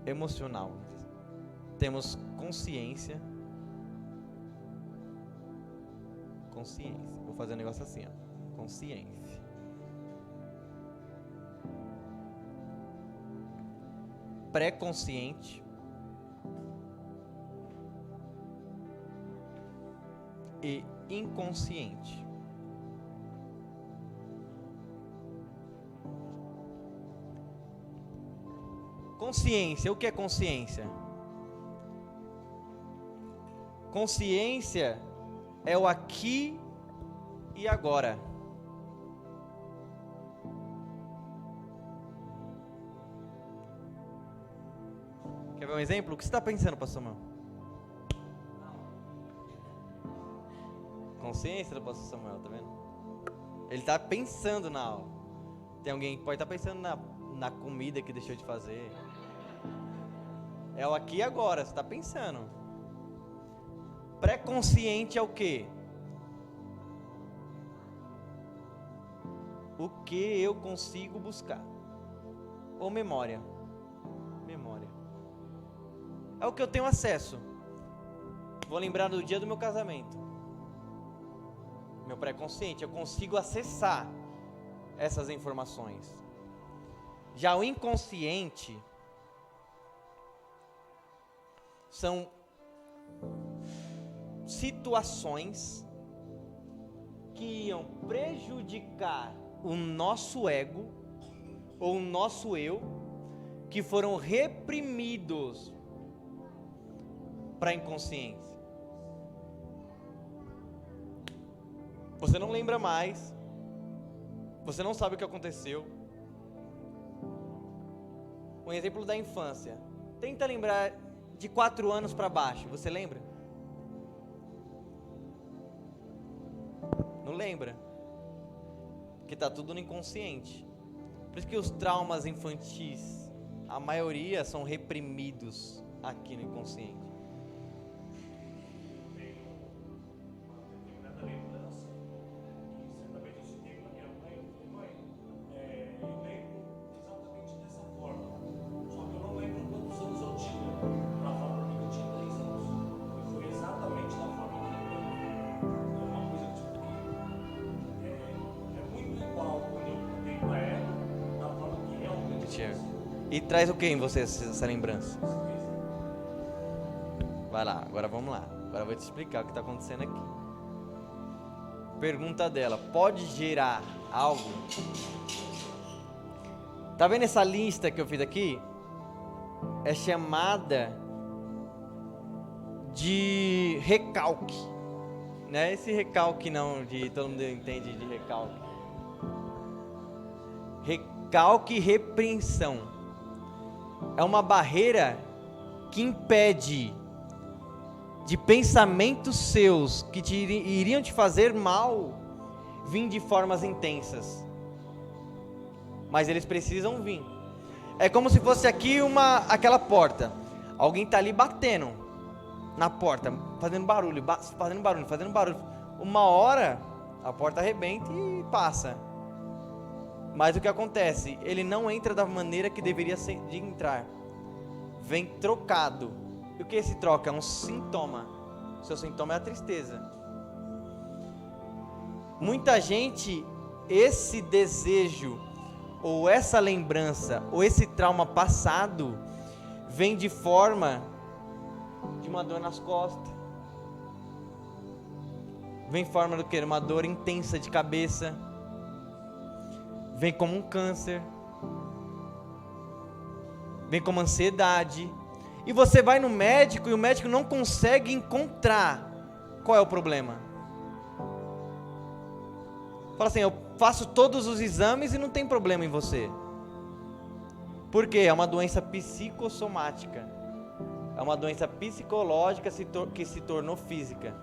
emocional. Temos consciência. Vou fazer um negócio assim, ó. Consciência. Pré-consciente. E inconsciente. Consciência, o que é consciência? Consciência é o aqui e agora. Quer ver um exemplo? O que você está pensando, pastor Samuel? Consciência do pastor Samuel, tá vendo? Ele está pensando na aula. Tem alguém que pode estar pensando na comida que deixou de fazer. É o aqui e agora, você está pensando. Pré-consciente é o quê? O que eu consigo buscar. Ou memória. Memória. É o que eu tenho acesso. Vou lembrar do dia do meu casamento. Meu pré-consciente, eu consigo acessar essas informações. Já o inconsciente são situações que iam prejudicar o nosso ego ou o nosso eu, que foram reprimidos para a inconsciência. Você não lembra mais, você não sabe o que aconteceu. Um exemplo da infância. Tenta lembrar de 4 anos para baixo, você lembra? Não lembra? Porque está tudo no inconsciente. Por isso que os traumas infantis, a maioria são reprimidos aqui no inconsciente. Exatamente na angústia. E traz o que em você essa lembrança? Vai lá, agora vamos lá. Agora eu vou te explicar o que está acontecendo aqui. Pergunta dela: pode gerar algo? Tá vendo essa lista que eu fiz aqui? É chamada de recalque, né? Esse recalque não, de todo mundo entende de recalque. Recalque e repreensão é uma barreira que impede de pensamentos seus que iriam te fazer mal vir de formas intensas, mas eles precisam vir. É como se fosse aqui aquela porta. Alguém está ali batendo na porta, fazendo barulho. Uma hora a porta arrebenta e passa. Mas o que acontece? Ele não entra da maneira que deveria de entrar. Vem trocado. E o que esse troca? É um sintoma. O seu sintoma é a tristeza. Muita gente, esse desejo, ou essa lembrança, ou esse trauma passado, vem de forma de uma dor nas costas. Vem em forma do quê? Uma dor intensa de cabeça. Vem como um câncer. Vem como ansiedade. E você vai no médico e o médico não consegue encontrar qual é o problema. Fala assim: eu faço todos os exames e não tem problema em você. Por quê? É uma doença psicossomática. É uma doença psicológica que se tornou física.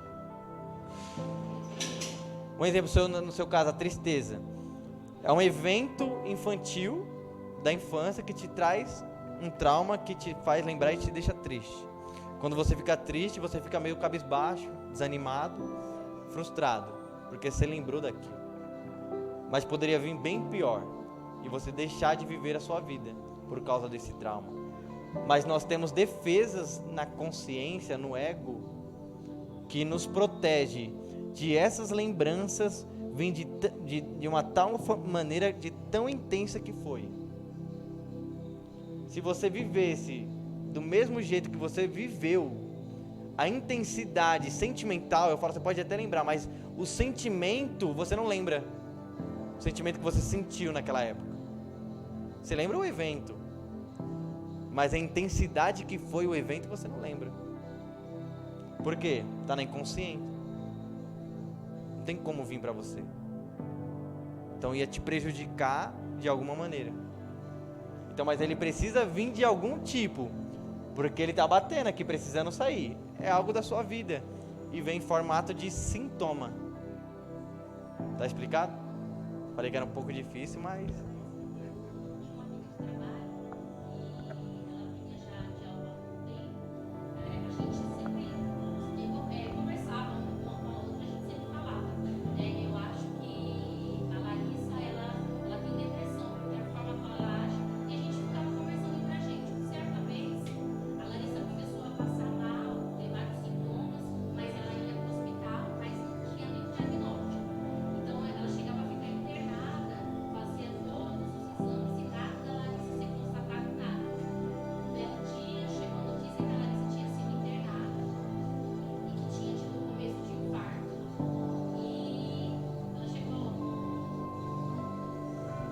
Um exemplo, no seu caso, a tristeza. É um evento infantil da infância que te traz um trauma que te faz lembrar e te deixa triste. Quando você fica triste, você fica meio cabisbaixo, desanimado, frustrado, porque você lembrou daquilo. Mas poderia vir bem pior e você deixar de viver a sua vida por causa desse trauma. Mas nós temos defesas na consciência, no ego, que nos protege de essas lembranças vêm de uma tal maneira, de tão intensa que foi. Se você vivesse do mesmo jeito que você viveu, a intensidade sentimental, eu falo, você pode até lembrar, mas o sentimento, você não lembra. O sentimento que você sentiu naquela época. Você lembra o evento, mas a intensidade que foi o evento você não lembra. Por quê? Está na inconsciente. Não tem como vir para você. Então ia te prejudicar de alguma maneira. Então, mas ele precisa vir de algum tipo, porque ele está batendo aqui, precisando sair. É algo da sua vida e vem em formato de sintoma. Tá explicado? Falei que era um pouco difícil, mas...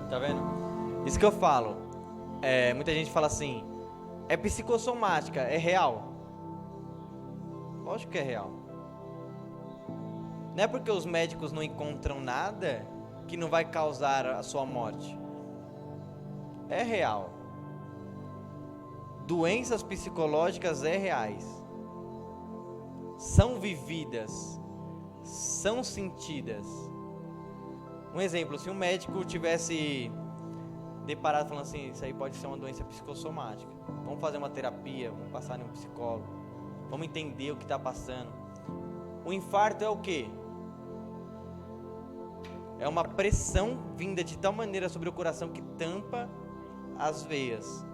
Tá vendo? Isso que eu falo. Muita gente fala assim: é psicossomática, é real. Lógico que é real. Não é porque os médicos não encontram nada que não vai causar a sua morte. É real. Doenças psicológicas reais. São vividas. São sentidas. Um exemplo, se um médico tivesse deparado falando assim: isso aí pode ser uma doença psicossomática, vamos fazer uma terapia, vamos passar em um psicólogo, vamos entender o que está passando. O infarto é o quê? É uma pressão vinda de tal maneira sobre o coração que tampa as veias.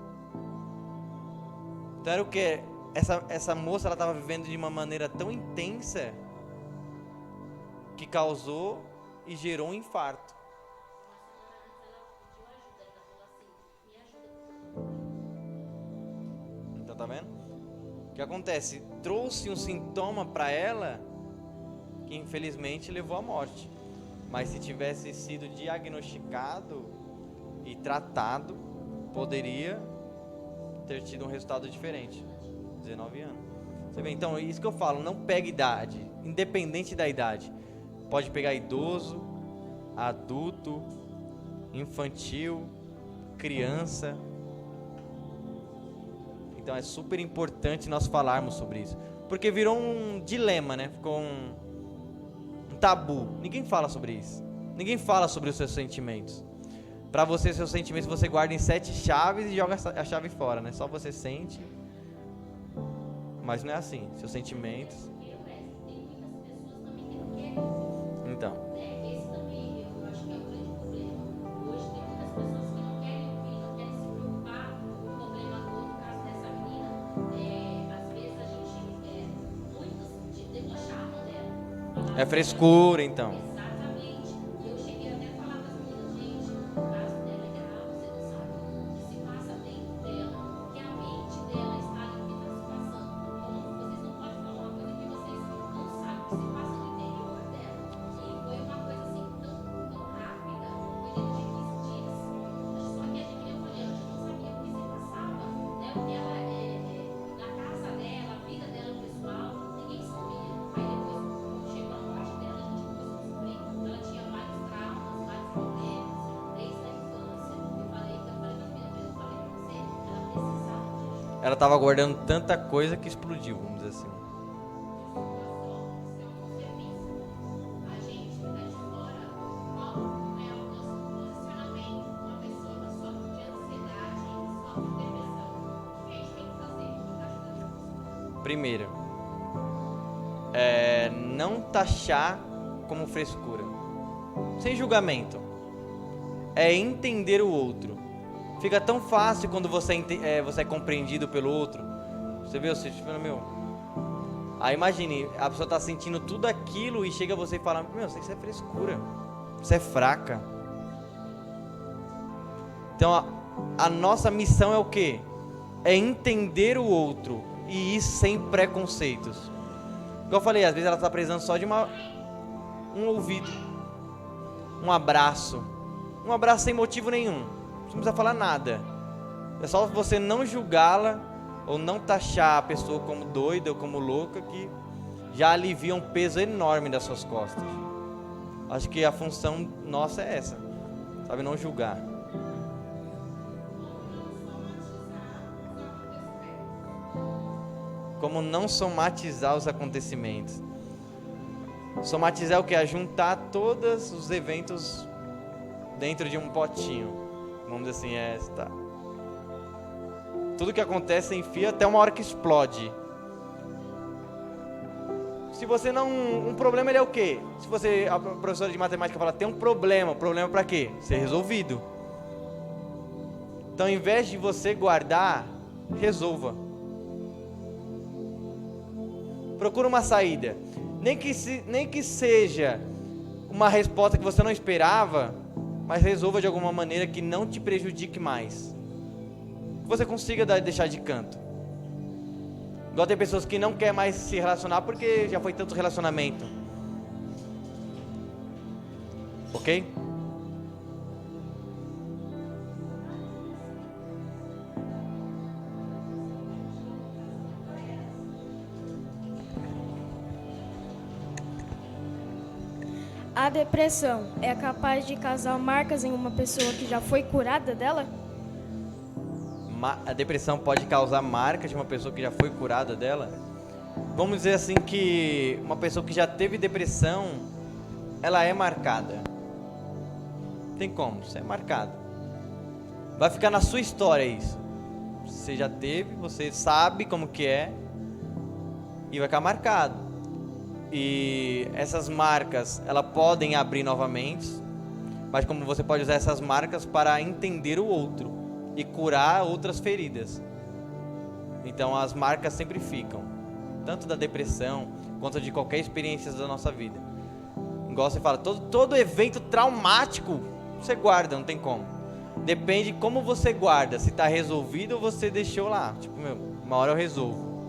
Então era o quê? Essa moça, ela estava vivendo de uma maneira tão intensa que causou e gerou um infarto. tá vendo? O que acontece? Trouxe um sintoma para ela que infelizmente levou à morte. Mas se tivesse sido diagnosticado e tratado, poderia ter tido um resultado diferente. 19 anos. Você vê, então, isso que eu falo, não pega idade, independente da idade. Pode pegar idoso, adulto, infantil, criança. Então é super importante nós falarmos sobre isso. Porque virou um dilema, né? Ficou um tabu. Ninguém fala sobre isso. Ninguém fala sobre os seus sentimentos. Para você, seus sentimentos você guarda em 7 chaves e joga a chave fora, né? Só você sente. Mas não é assim. Seus sentimentos. Então. É frescura, então. Exatamente. Eu cheguei até a falar para as meninas, gente, o caso dela é grave, você não sabe o que se passa dentro dela, que a mente dela está ali, o que está se passando. Como vocês não podem falar uma coisa que vocês não sabem o que se passa no interior dela. E foi uma coisa assim tão rápida, foi dentro de 15 dias. Só que a gente, eu falei, a gente não sabia o que se passava, né? Porque ela, na casa dela, a vida dela pessoal, ninguém sabia. Aí depois chegou a parte dela, a gente começou a descobrir. Ela tinha vários traumas, vários problemas, desde a infância. Eu falei para as meninas, eu falei para você, ela precisava de ajuda. Ela estava guardando tanta coisa que explodiu, vamos dizer assim. A gente que está de fora, qual é o nosso posicionamento com uma pessoa que sofre de ansiedade e sofre de depressão? O que a gente tem que fazer para ajudar essa pessoa? Primeiro, não taxar como frescura. Sem julgamento. É entender o outro. Fica tão fácil quando você é compreendido pelo outro. Você vê, você fala, meu... Aí imagine, a pessoa está sentindo tudo aquilo e chega você e fala, meu, isso é frescura. Isso é fraca. Então a nossa missão é o quê? É entender o outro e ir sem preconceitos. Como eu falei, às vezes ela está precisando só de um ouvido, um abraço sem motivo nenhum, não precisa falar nada, é só você não julgá-la ou não taxar a pessoa como doida ou como louca, que já alivia um peso enorme das suas costas. Acho que a função nossa é essa, sabe, não julgar. Como não somatizar os acontecimentos. Somatizar é o que? É juntar todos os eventos dentro de um potinho. Vamos dizer assim, tá. Tudo que acontece enfia até uma hora que explode. Se você não... Um problema ele é o quê? Se você, a professora de matemática fala, tem um problema. Problema para quê? Ser resolvido. Então, ao invés de você guardar, resolva. Procura uma saída. Nem que seja uma resposta que você não esperava, mas resolva de alguma maneira que não te prejudique mais. Que você consiga deixar de canto. Igual tem pessoas que não querem mais se relacionar porque já foi tanto relacionamento. Ok? A depressão é capaz de causar marcas em uma pessoa que já foi curada dela? A depressão pode causar marcas de uma pessoa que já foi curada dela? Vamos dizer assim que uma pessoa que já teve depressão, ela é marcada. Tem como, você é marcado. Vai ficar na sua história isso. Você já teve, você sabe como que é e vai ficar marcado. E essas marcas, elas podem abrir novamente, mas como você pode usar essas marcas para entender o outro e curar outras feridas. Então as marcas sempre ficam, tanto da depressão quanto de qualquer experiência da nossa vida. Igual você fala, todo evento traumático você guarda, não tem como. Depende como você guarda, se está resolvido ou você deixou lá. Tipo, uma hora eu resolvo.